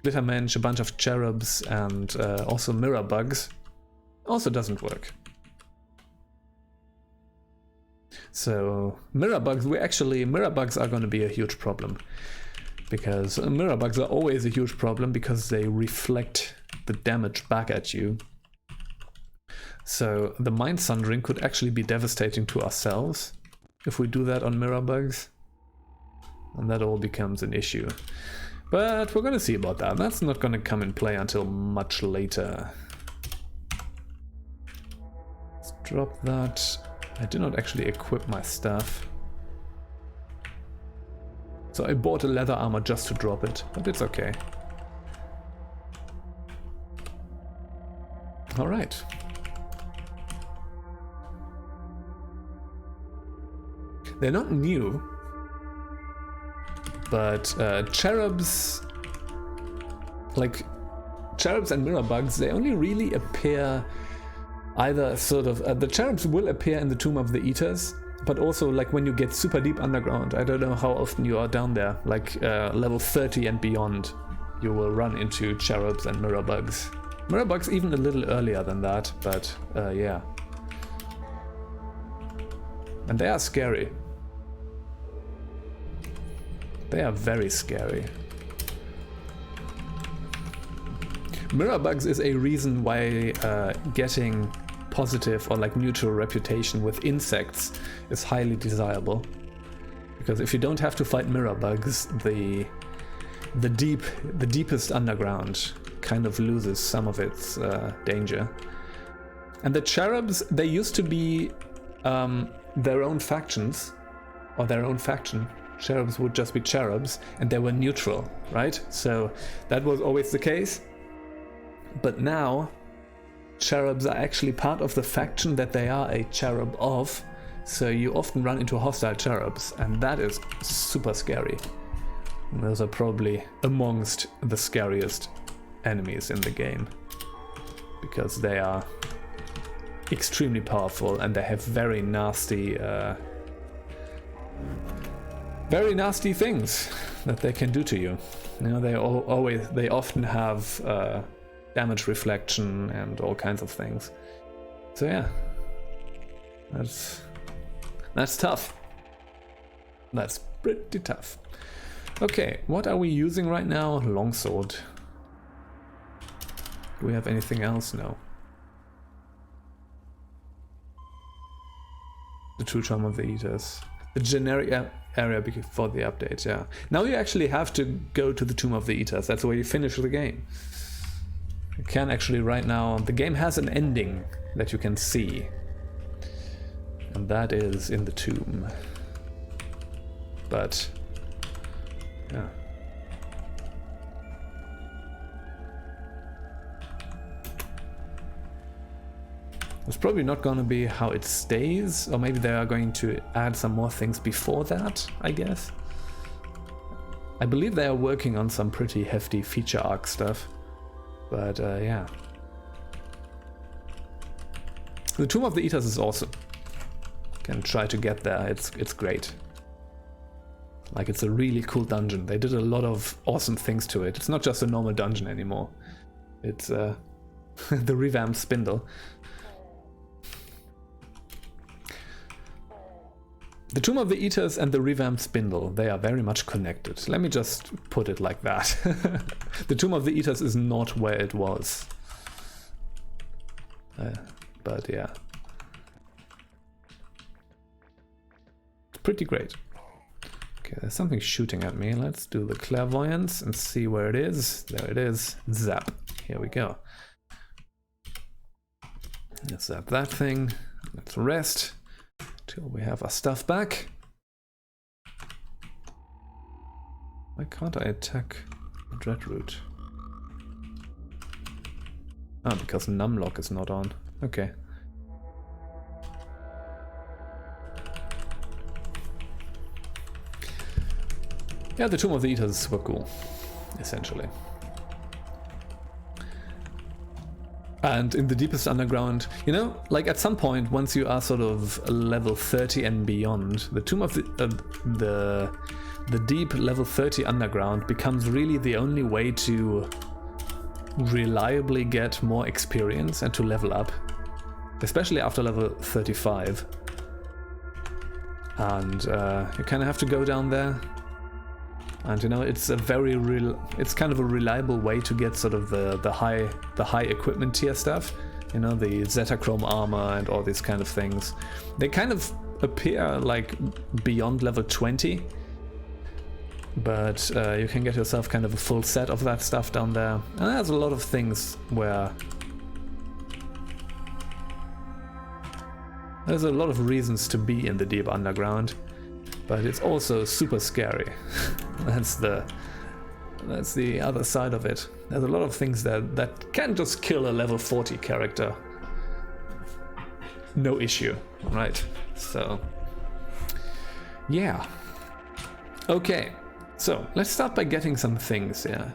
Glittermensch, a bunch of cherubs, and also mirror bugs, also doesn't work. So mirror bugs are going to be a huge problem, because mirror bugs are always a huge problem because they reflect the damage back at you. So the Mind Sundering could actually be devastating to ourselves if we do that on mirror bugs, and that all becomes an issue. But we're going to see about that. That's not going to come in play until much later. Let's drop that. I did not actually equip my stuff. So I bought a leather armor just to drop it, but it's okay. Alright. They're not new, but cherubs, like cherubs and mirror bugs, they only really appear either sort of, the cherubs will appear in the Tomb of the Eaters, but also like when you get super deep underground. I don't know how often you are down there, like level 30 and beyond, you will run into cherubs and mirror bugs. Mirror bugs even a little earlier than that, but yeah. And they are scary. They are very scary. Mirror bugs is a reason why getting positive or like neutral reputation with insects is highly desirable. Because if you don't have to fight mirror bugs, the deepest underground kind of loses some of its danger. And the cherubs, they used to be their own factions, or their own faction. Cherubs would just be cherubs, and they were neutral, right? So that was always the case. But now, cherubs are actually part of the faction that they are a cherub of, so you often run into hostile cherubs, and that is super scary. And those are probably amongst the scariest enemies in the game, because they are extremely powerful and they have very nasty things that they can do to you. You know, they often have damage reflection and all kinds of things. So yeah, that's tough. That's pretty tough. Okay, what are we using right now? Longsword. Do we have anything else? No. The True Charm of the Eaters. The generic area before the update, yeah. Now you actually have to go to the Tomb of the Eaters. That's where you finish the game. You can actually right now... The game has an ending that you can see. And that is in the tomb. But... yeah. It's probably not going to be how it stays, or maybe they are going to add some more things before that, I guess. I believe they are working on some pretty hefty feature arc stuff, but yeah. The Tomb of the Eaters is awesome. Can try to get there, it's great. Like, it's a really cool dungeon. They did a lot of awesome things to it. It's not just a normal dungeon anymore. It's the revamped spindle. The Tomb of the Eaters and the revamped spindle, they are very much connected. Let me just put it like that. The Tomb of the Eaters is not where it was. But yeah. It's pretty great. Okay, there's something shooting at me. Let's do the clairvoyance and see where it is. There it is. Zap. Here we go. Let's zap that thing. Let's rest till we have our stuff back. Why can't I attack the Dreadroot? Ah, because Numlock is not on. Okay. Yeah, the Tomb of the Eaters is super cool, essentially. And in the deepest underground, you know, like at some point, once you are sort of level 30 and beyond, the Tomb of the deep level 30 underground becomes really the only way to reliably get more experience and to level up, especially after level 35. And you kind of have to go down there. And you know, it's a it's kind of a reliable way to get sort of the high equipment tier stuff. You know, the Zetachrome armor and all these kind of things. They kind of appear like beyond level 20, but you can get yourself kind of a full set of that stuff down there. And there's a lot of things where there's a lot of reasons to be in the deep underground. But it's also super scary. That's the other side of it. There's a lot of things that can just kill a level 40 character. No issue, right? So, yeah. Okay, so let's start by getting some things here.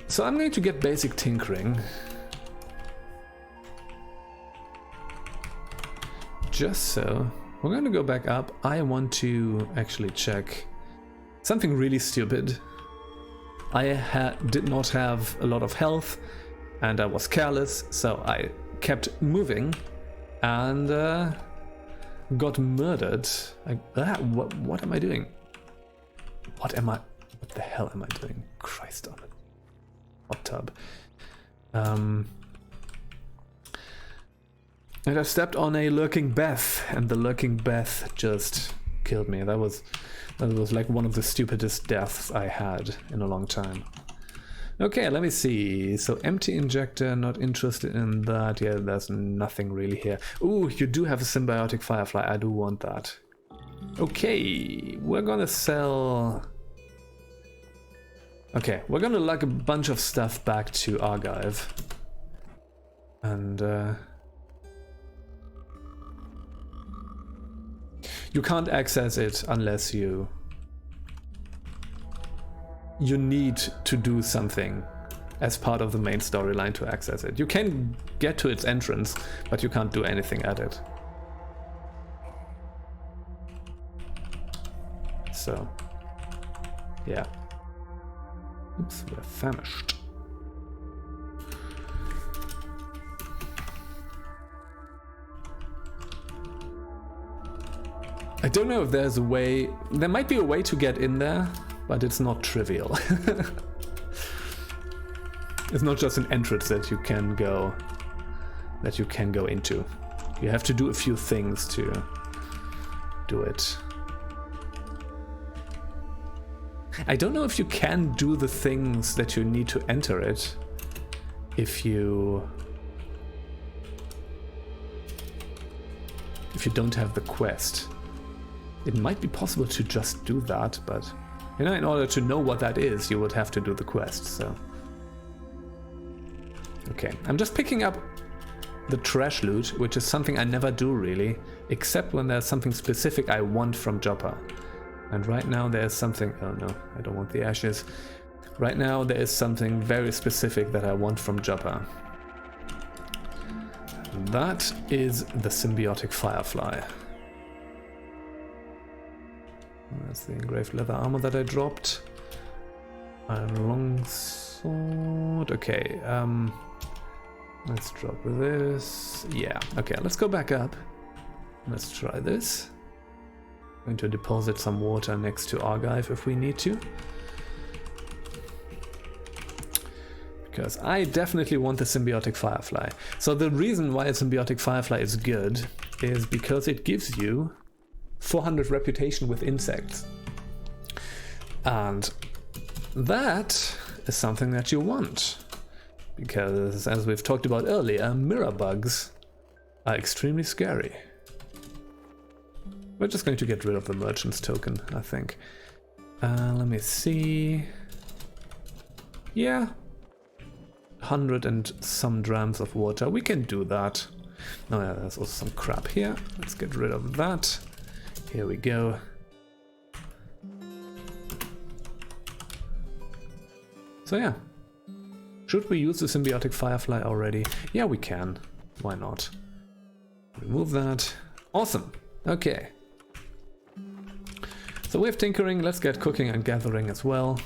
So I'm going to get basic tinkering. Just so. We're going to go back up. I want to actually check something really stupid. I did not have a lot of health and I was careless, so I kept moving and got murdered. What am I doing? What the hell am I doing? Christ on it. Hot tub. And I stepped on a lurking Beth, and the lurking Beth just killed me. That was like one of the stupidest deaths I had in a long time. Okay, let me see. So empty injector, not interested in that. Yeah, there's nothing really here. Ooh, you do have a symbiotic firefly. I do want that. Okay, we're gonna sell... Okay, we're gonna lug a bunch of stuff back to Archive. And you can't access it unless you need to do something as part of the main storyline to access it. You can get to its entrance, but you can't do anything at it. So, yeah. Oops, we're famished. I don't know if there's a way... There might be a way to get in there, but it's not trivial. It's not just an entrance that you can go into. You have to do a few things to do it. I don't know if you can do the things that you need to enter it if you don't have the quest. It might be possible to just do that, but you know, in order to know what that is, you would have to do the quest, so Okay, I'm just picking up the trash loot, which is something I never do really, except when there's something specific I want from Joppa. And right now there's something, oh no, I don't want the ashes. Right now there is something very specific that I want from Joppa. That is the symbiotic firefly. That's the engraved leather armor that I dropped. Iron longsword. Okay, let's drop this. Yeah, okay, let's go back up. Let's try this. Going to deposit some water next to Argive if we need to. Because I definitely want the symbiotic firefly. So the reason why a symbiotic firefly is good is because it gives you 400 reputation with insects. And that is something that you want. Because, as we've talked about earlier, mirror bugs are extremely scary. We're just going to get rid of the merchant's token, I think. Let me see. Yeah. 100 and some drams of water. We can do that. Oh yeah, there's also some crap here. Let's get rid of that. Here we go. So yeah. Should we use the symbiotic firefly already? Yeah, we can. Why not? Remove that. Awesome. Okay. So we have tinkering. Let's get cooking and gathering as well.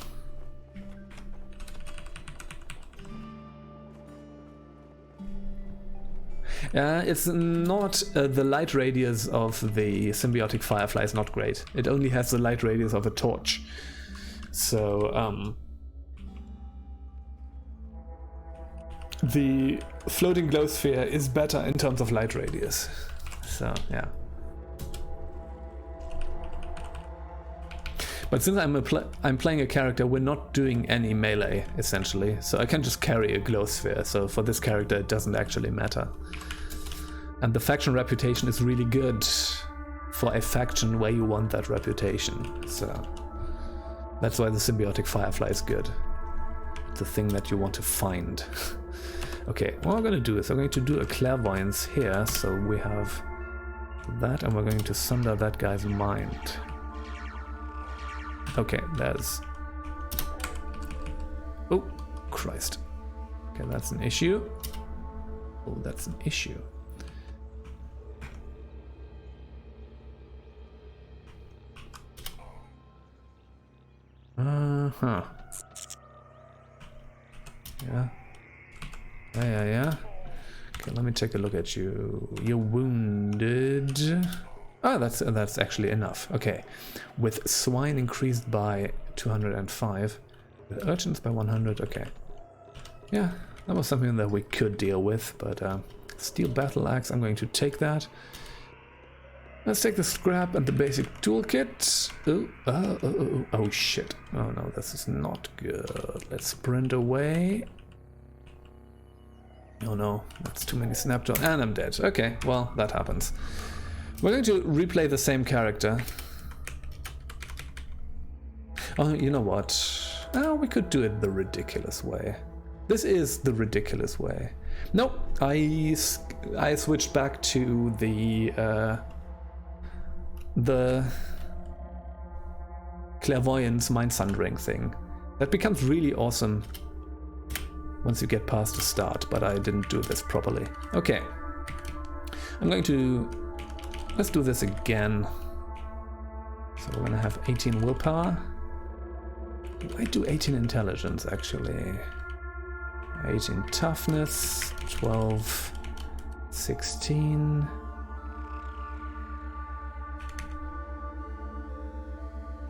It's not the light radius of the symbiotic firefly is not great. It only has the light radius of a torch. So the floating glow sphere is better in terms of light radius. So yeah. But since I'm playing a character, we're not doing any melee essentially. So I can just carry a glow sphere. So for this character, it doesn't actually matter. And the faction reputation is really good for a faction where you want that reputation. So that's why the symbiotic firefly is good. It's a thing that you want to find. Okay, what we're going to do is we're going to do a clairvoyance here. So we have that and we're going to sunder that guy's mind. Okay, there's... Oh, Christ. Okay, that's an issue. Oh, that's an issue. Uh-huh. Yeah. Yeah. Okay, let me take a look at you. You're wounded. Ah, that's actually enough. Okay. With swine increased by 205. With urchins by 100. Okay. Yeah, that was something that we could deal with, but steel battle axe, I'm going to take that. Let's take the scrap and the basic toolkit. Oh shit. Oh no, this is not good. Let's sprint away. Oh no, that's too many snapshots. And I'm dead. Okay, well, that happens. We're going to replay the same character. Oh, you know what? Oh, we could do it the ridiculous way. This is the ridiculous way. Nope, I switched back to the clairvoyance mind sundering thing. That becomes really awesome once you get past the start, but I didn't do this properly. Okay, I'm going to... Let's do this again. So we're gonna have 18 willpower. I do 18 intelligence actually. 18 toughness, 12, 16.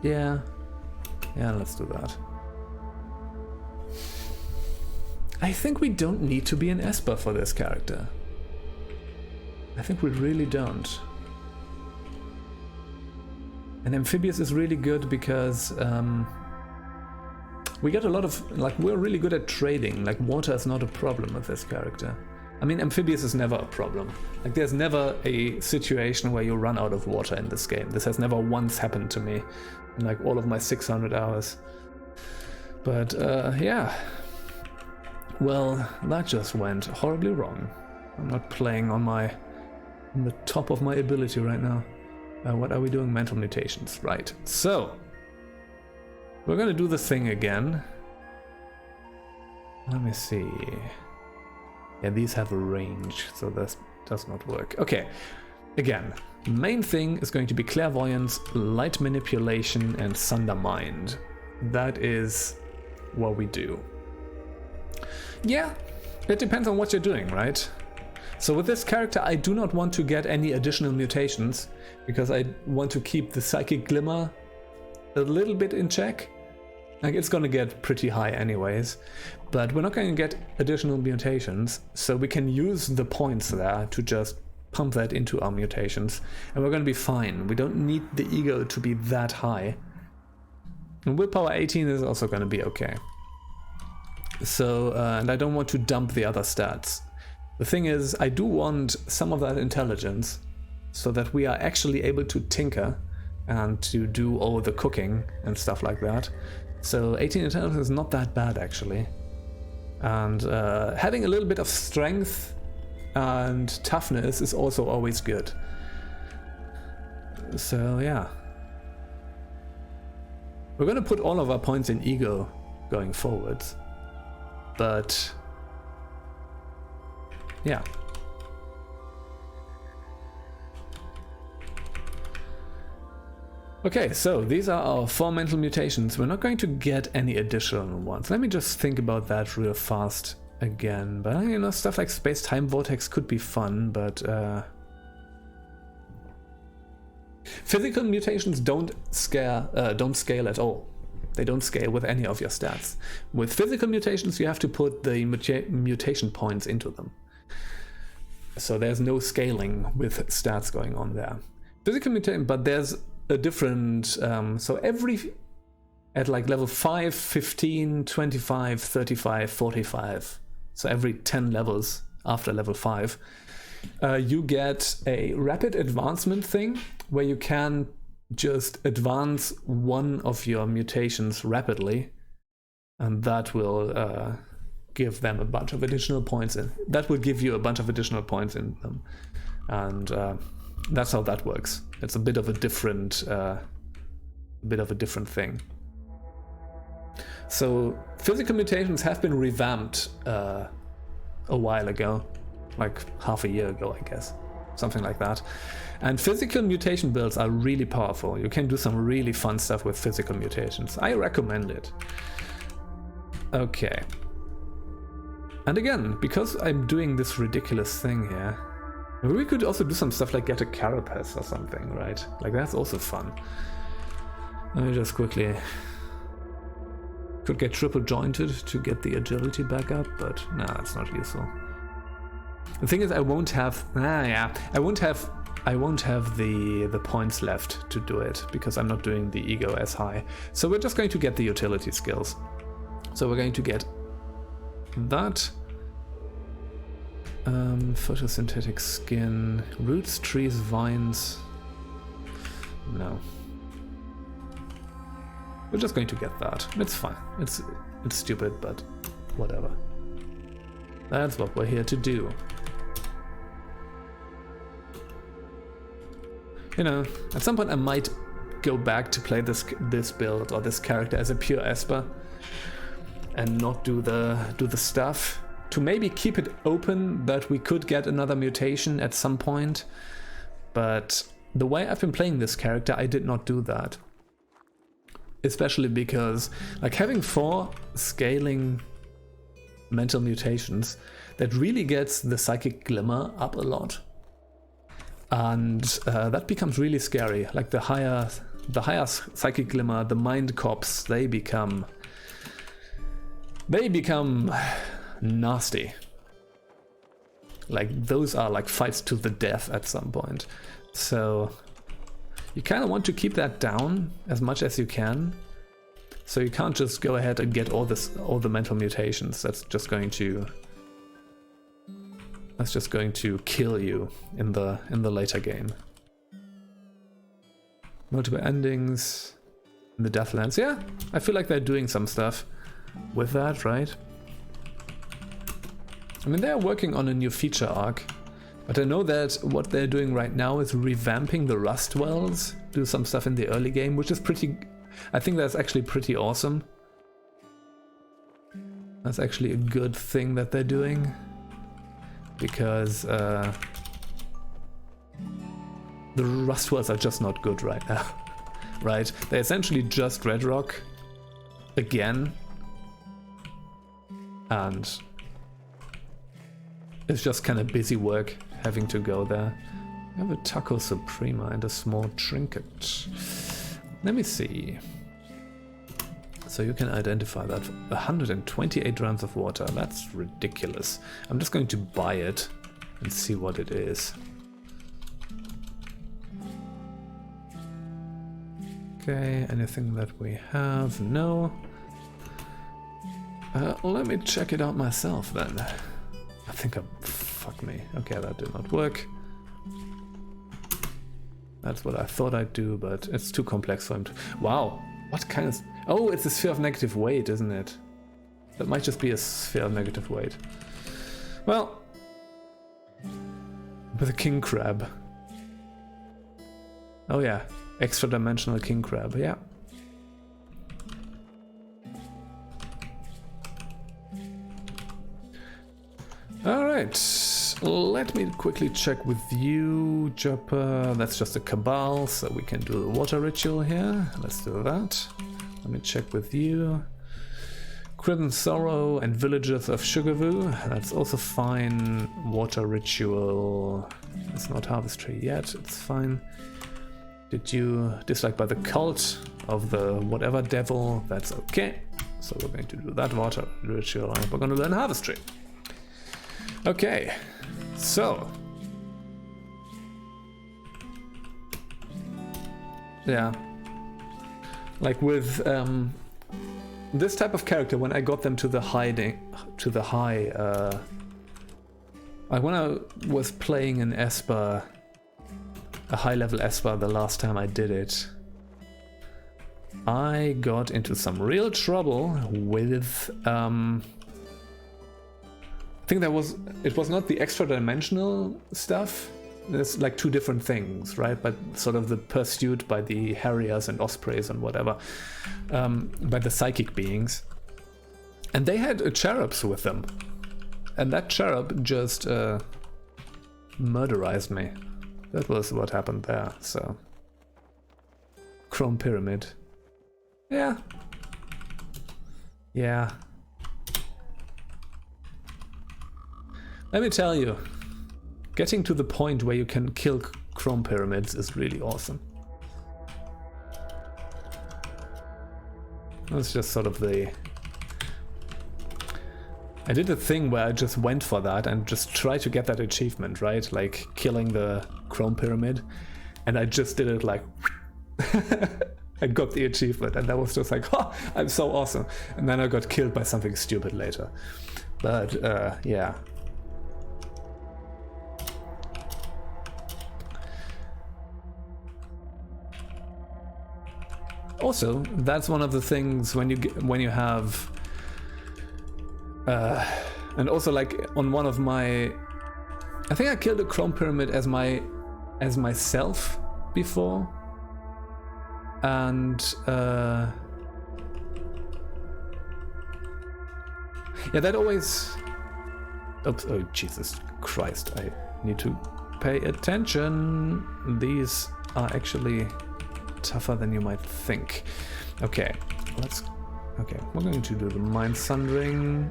Yeah, let's do that. I think we don't need to be an Esper for this character. I think we really don't. And Amphibious is really good because we get a lot of, like, we're really good at trading. Like, water is not a problem with this character. I mean, Amphibious is never a problem. Like, there's never a situation where you run out of water in this game. This has never once happened to me in, like, all of my 600 hours. But, yeah. Well, that just went horribly wrong. I'm not playing on the top of my ability right now. What are we doing? Mental mutations. Right. So, we're gonna do the thing again. Let me see. Yeah, these have a range, so this does not work. Okay. Again, main thing is going to be clairvoyance, light manipulation, and sunder mind. That is what we do. Yeah, it depends on what you're doing, right? So with this character, I do not want to get any additional mutations because I want to keep the psychic glimmer a little bit in check. Like, it's gonna get pretty high anyways, but we're not going to get additional mutations, so we can use the points there to just pump that into our mutations, and we're gonna be fine. We don't need the ego to be that high. And willpower 18 is also gonna be okay. So, and I don't want to dump the other stats. The thing is, I do want some of that intelligence so that we are actually able to tinker and to do all the cooking and stuff like that. So 18 intelligence is not that bad actually. And having a little bit of strength and toughness is also always good. So yeah. We're gonna put all of our points in ego going forwards. But yeah. Okay, so these are our 4 mental mutations. We're not going to get any additional ones. Let me just think about that real fast again. But you know, stuff like space-time vortex could be fun, but physical mutations don't scale at all. They don't scale with any of your stats. With physical mutations, you have to put the mutation points into them. So there's no scaling with stats going on there. Physical mutation, but there's a different, so at like level 5, 15, 25, 35, 45, so every 10 levels after level 5, you get a rapid advancement thing where you can just advance one of your mutations rapidly, and that will give them a bunch of additional points in. That will give you a bunch of additional points in them, and that's how that works. It's a bit of a different thing. So physical mutations have been revamped a while ago, like half a year ago, I guess, something like that. And physical mutation builds are really powerful. You can do some really fun stuff with physical mutations. I recommend it. Okay. And again, because I'm doing this ridiculous thing here, we could also do some stuff like get a carapace or something, right? Like, that's also fun. Let me just quickly... Could get triple jointed to get the agility back up, but nah, that's not useful. The thing is, I won't have... I won't have the points left to do it, because I'm not doing the ego as high. So we're just going to get the utility skills. So we're going to get that. Photosynthetic skin, roots, trees, vines. No. We're just going to get that. It's fine. It's stupid, but whatever. That's what we're here to do. You know, at some point I might go back to play this build or this character as a pure Esper and not do the stuff. To maybe keep it open that we could get another mutation at some point, but the way I've been playing this character, I did not do that. Especially because, like, having 4 scaling mental mutations, that really gets the psychic glimmer up a lot. And that becomes really scary. Like, the higher psychic glimmer, the mind cops, they become nasty. Like, those are like fights to the death at some point. So you kind of want to keep that down as much as you can. So you can't just go ahead and get all the mental mutations. That's just going to kill you in the later game. Multiple endings in the Deathlands. Yeah, I feel like they're doing some stuff with that, right? I mean, they're working on a new feature arc, but I know that what they're doing right now is revamping the Rust Wells, do some stuff in the early game, which is pretty... I think that's actually pretty awesome. That's actually a good thing that they're doing, because the Rust Wells are just not good right now, right? They're essentially just Red Rock again, and it's just kind of busy work having to go there. I have a Taco Suprema and a small trinket. Let me see. So you can identify that. 128 drams of water. That's ridiculous. I'm just going to buy it and see what it is. Okay, anything that we have? No. Let me check it out myself then. I think fuck me. Okay, that did not work. That's what I thought I'd do, but it's too complex for him to... Wow! What kind of... Oh, it's a sphere of negative weight, isn't it? That might just be a sphere of negative weight. Well... With a king crab. Oh yeah. Extra dimensional king crab, yeah. Alright, let me quickly check with you, Joppa. That's just a cabal, so we can do the water ritual here. Let's do that. Let me check with you. Crimson Sorrow and Villagers of Sugarvoo. That's also fine. Water ritual. It's not Harvest Tree yet, it's fine. Did you dislike by the cult of the whatever devil? That's okay. So we're going to do that water ritual and we're going to learn Harvest Tree. Okay, so yeah, like with this type of character, when I got them to the like when I was playing an Esper, a high-level Esper the last time I did it, I got into some real trouble with I think it was not the extra dimensional stuff. There's like two different things, right? But sort of the pursuit by the Harriers and Ospreys and whatever, by the psychic beings. And they had cherubs with them. And that cherub just murderized me. That was what happened there, so. Chrome Pyramid. Yeah. Yeah. Let me tell you, getting to the point where you can kill Chrome Pyramids is really awesome. That's just sort of the... I did a thing where I just went for that and just tried to get that achievement, right? Like killing the Chrome Pyramid. And I just did it like... I got the achievement and that was just like, oh, I'm so awesome. And then I got killed by something stupid later. But yeah. Also, that's one of the things when you have, and also like on one of my, I think I killed a Chrome Pyramid as myself before, and yeah, that always. Oops! Oh Jesus Christ! I need to pay attention. These are actually tougher than you might think. Okay, okay, we're going to do the Mind Sundering.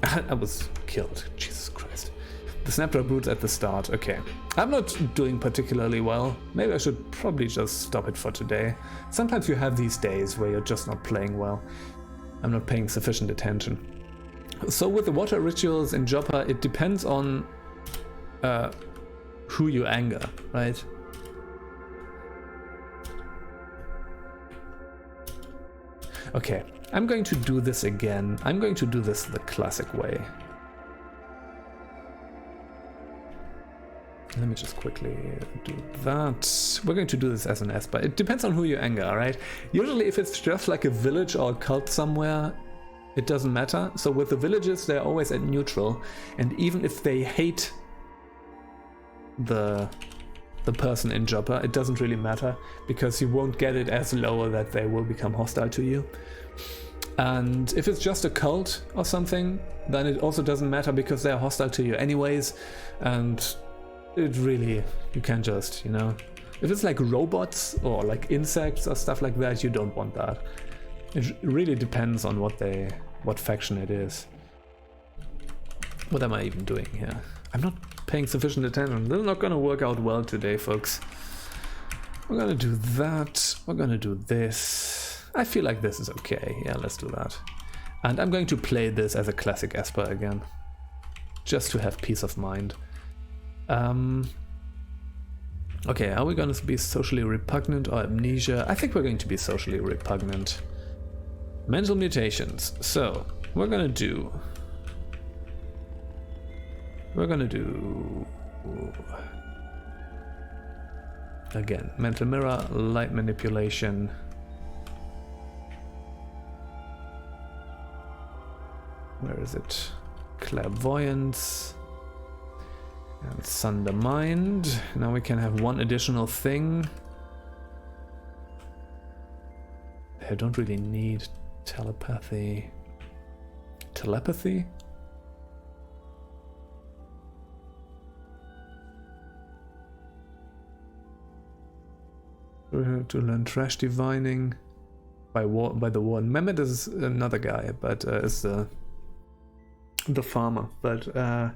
I was killed. Jesus Christ. The Snapdragon Brutes at the start. Okay. I'm not doing particularly well. Maybe I should probably just stop it for today. Sometimes you have these days where you're just not playing well. I'm not paying sufficient attention. So with the water rituals in Joppa, it depends on who you anger, right? Okay, I'm going to do this again. I'm going to do this the classic way. Let me just quickly do that. We're going to do this as an Esper. It depends on who you anger, right? Usually if it's just like a village or a cult somewhere, it doesn't matter. So with the villages, they're always at neutral, and even if they hate the person in Joppa, it doesn't really matter, because you won't get it as low that they will become hostile to you. And if it's just a cult or something, then it also doesn't matter, because they're hostile to you anyways, and it really, you can just, you know, if it's like robots or like insects or stuff like that, you don't want that. It really depends on what faction it is. What am I even doing here? I'm not paying sufficient attention. This is not gonna work out well today, folks. We're gonna do that. We're gonna do this. I feel like this is okay. Yeah, let's do that. And I'm going to play this as a classic Esper again, just to have peace of mind. Okay, are we going to be socially repugnant or amnesia? I think we're going to be socially repugnant. Mental mutations. So, we're going to do... Again, mental mirror, light manipulation. Where is it? Clairvoyance. And Sunder Mind. Now we can have one additional thing. I don't really need telepathy. Telepathy? To learn trash divining by the warden. Mehmet is another guy, but is the farmer. But yeah,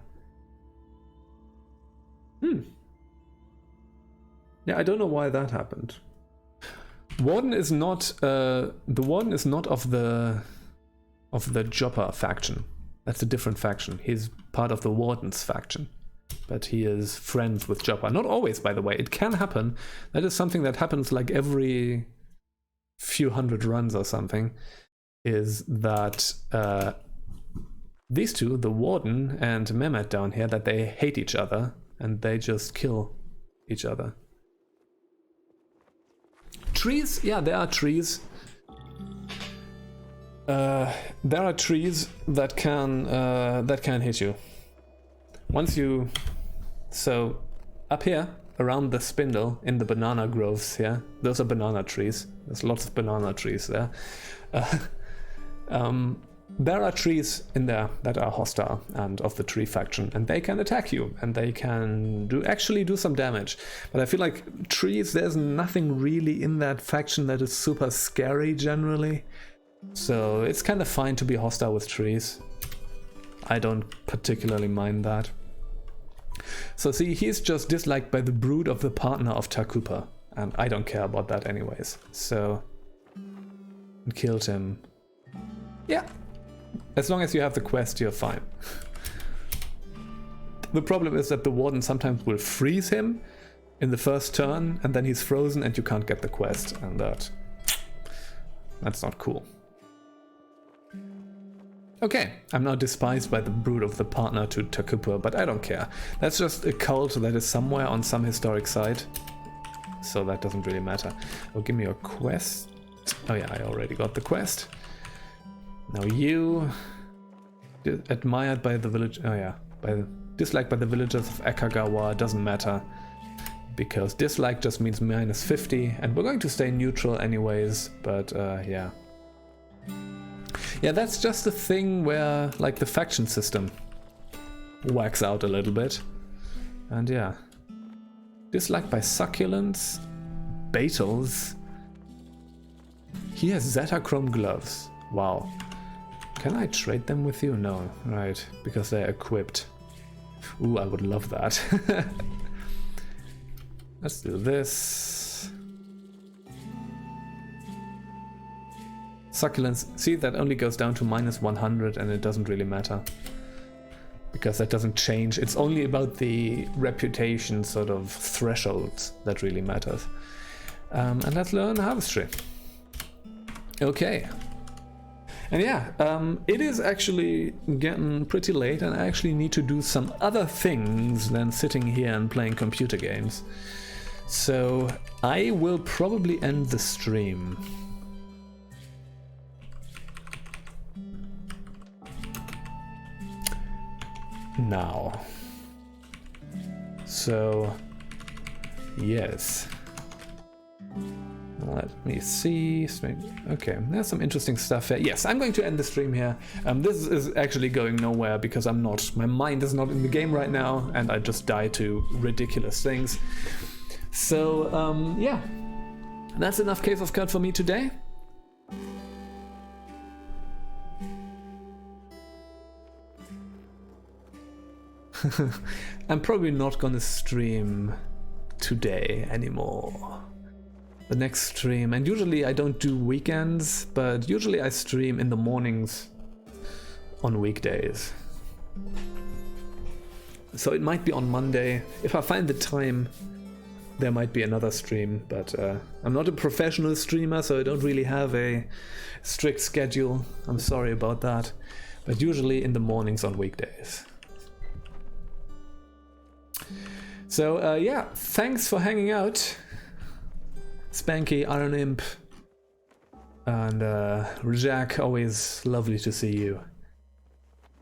I don't know why that happened. Warden is not the warden is not of the Joppa faction. That's a different faction. He's part of the warden's faction, but he is friends with Joppa. Not always, by the way. It can happen. That is something that happens like every few hundred runs or something. Is that these two, the warden and Mehmet down here, that they hate each other and they just kill each other. Trees? Yeah, there are trees. There are trees that can hit you. Once you... So, up here, around the spindle, in the banana groves here, those are banana trees. There's lots of banana trees there. There are trees in there that are hostile and of the tree faction, and they can attack you, and they can actually do some damage. But I feel like trees, there's nothing really in that faction that is super scary generally. So it's kind of fine to be hostile with trees. I don't particularly mind that. So see, he's just disliked by the brood of the partner of Takupa, and I don't care about that anyways. So, killed him. Yeah. As long as you have the quest, you're fine. The problem is that the warden sometimes will freeze him in the first turn, and then he's frozen and you can't get the quest, and that's not cool. Okay, I'm now despised by the brood of the partner to Takupa, but I don't care. That's just a cult that is somewhere on some historic site, so that doesn't really matter. Oh, give me your quest. Oh yeah, I already got the quest. Now you, admired by the village, oh yeah, disliked by the villagers of Akagawa, doesn't matter, because dislike just means minus 50, and we're going to stay neutral anyways, but yeah. Yeah, that's just the thing where, like, the faction system whacks out a little bit, and yeah. Disliked by succulents, Beetles. He has Zetachrome gloves, wow. Can I trade them with you? No, right, because they're equipped. Ooh, I would love that. Let's do this. Succulents, see, that only goes down to minus 100 and it doesn't really matter. Because that doesn't change. It's only about the reputation sort of thresholds that really matters. And let's learn Harvestry. Okay. And yeah, it is actually getting pretty late and I actually need to do some other things than sitting here and playing computer games. So I will probably end the stream. now. So, yes. Let me see. Okay, there's some interesting stuff here. Yes, I'm going to end the stream here. This is actually going nowhere because my mind is not in the game right now, and I just die to ridiculous things. So, yeah, that's enough Caves of Qud for me today. I'm probably not gonna stream today anymore. The next stream, and usually I don't do weekends, but usually I stream in the mornings on weekdays. So it might be on Monday. If I find the time, there might be another stream, but I'm not a professional streamer, so I don't really have a strict schedule. I'm sorry about that. But usually in the mornings on weekdays. So yeah, thanks for hanging out, Spanky, Iron Imp, and Rajak. Always lovely to see you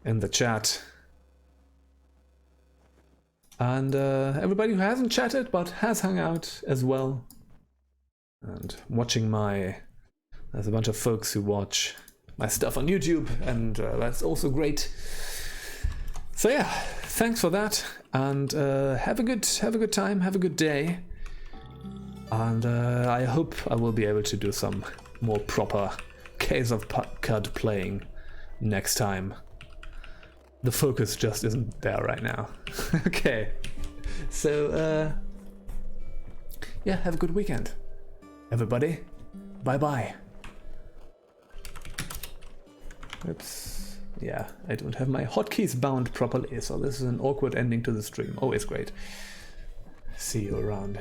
in the chat. And everybody who hasn't chatted but has hung out as well. And watching there's a bunch of folks who watch my stuff on YouTube, and that's also great. So yeah, thanks for that, and have a good time, have a good day, and I hope I will be able to do some more proper Caves of Qud playing next time. The focus just isn't there right now. Okay, so yeah, have a good weekend, everybody. Bye bye. Oops. Yeah, I don't have my hotkeys bound properly, so this is an awkward ending to the stream. Always great. See you around.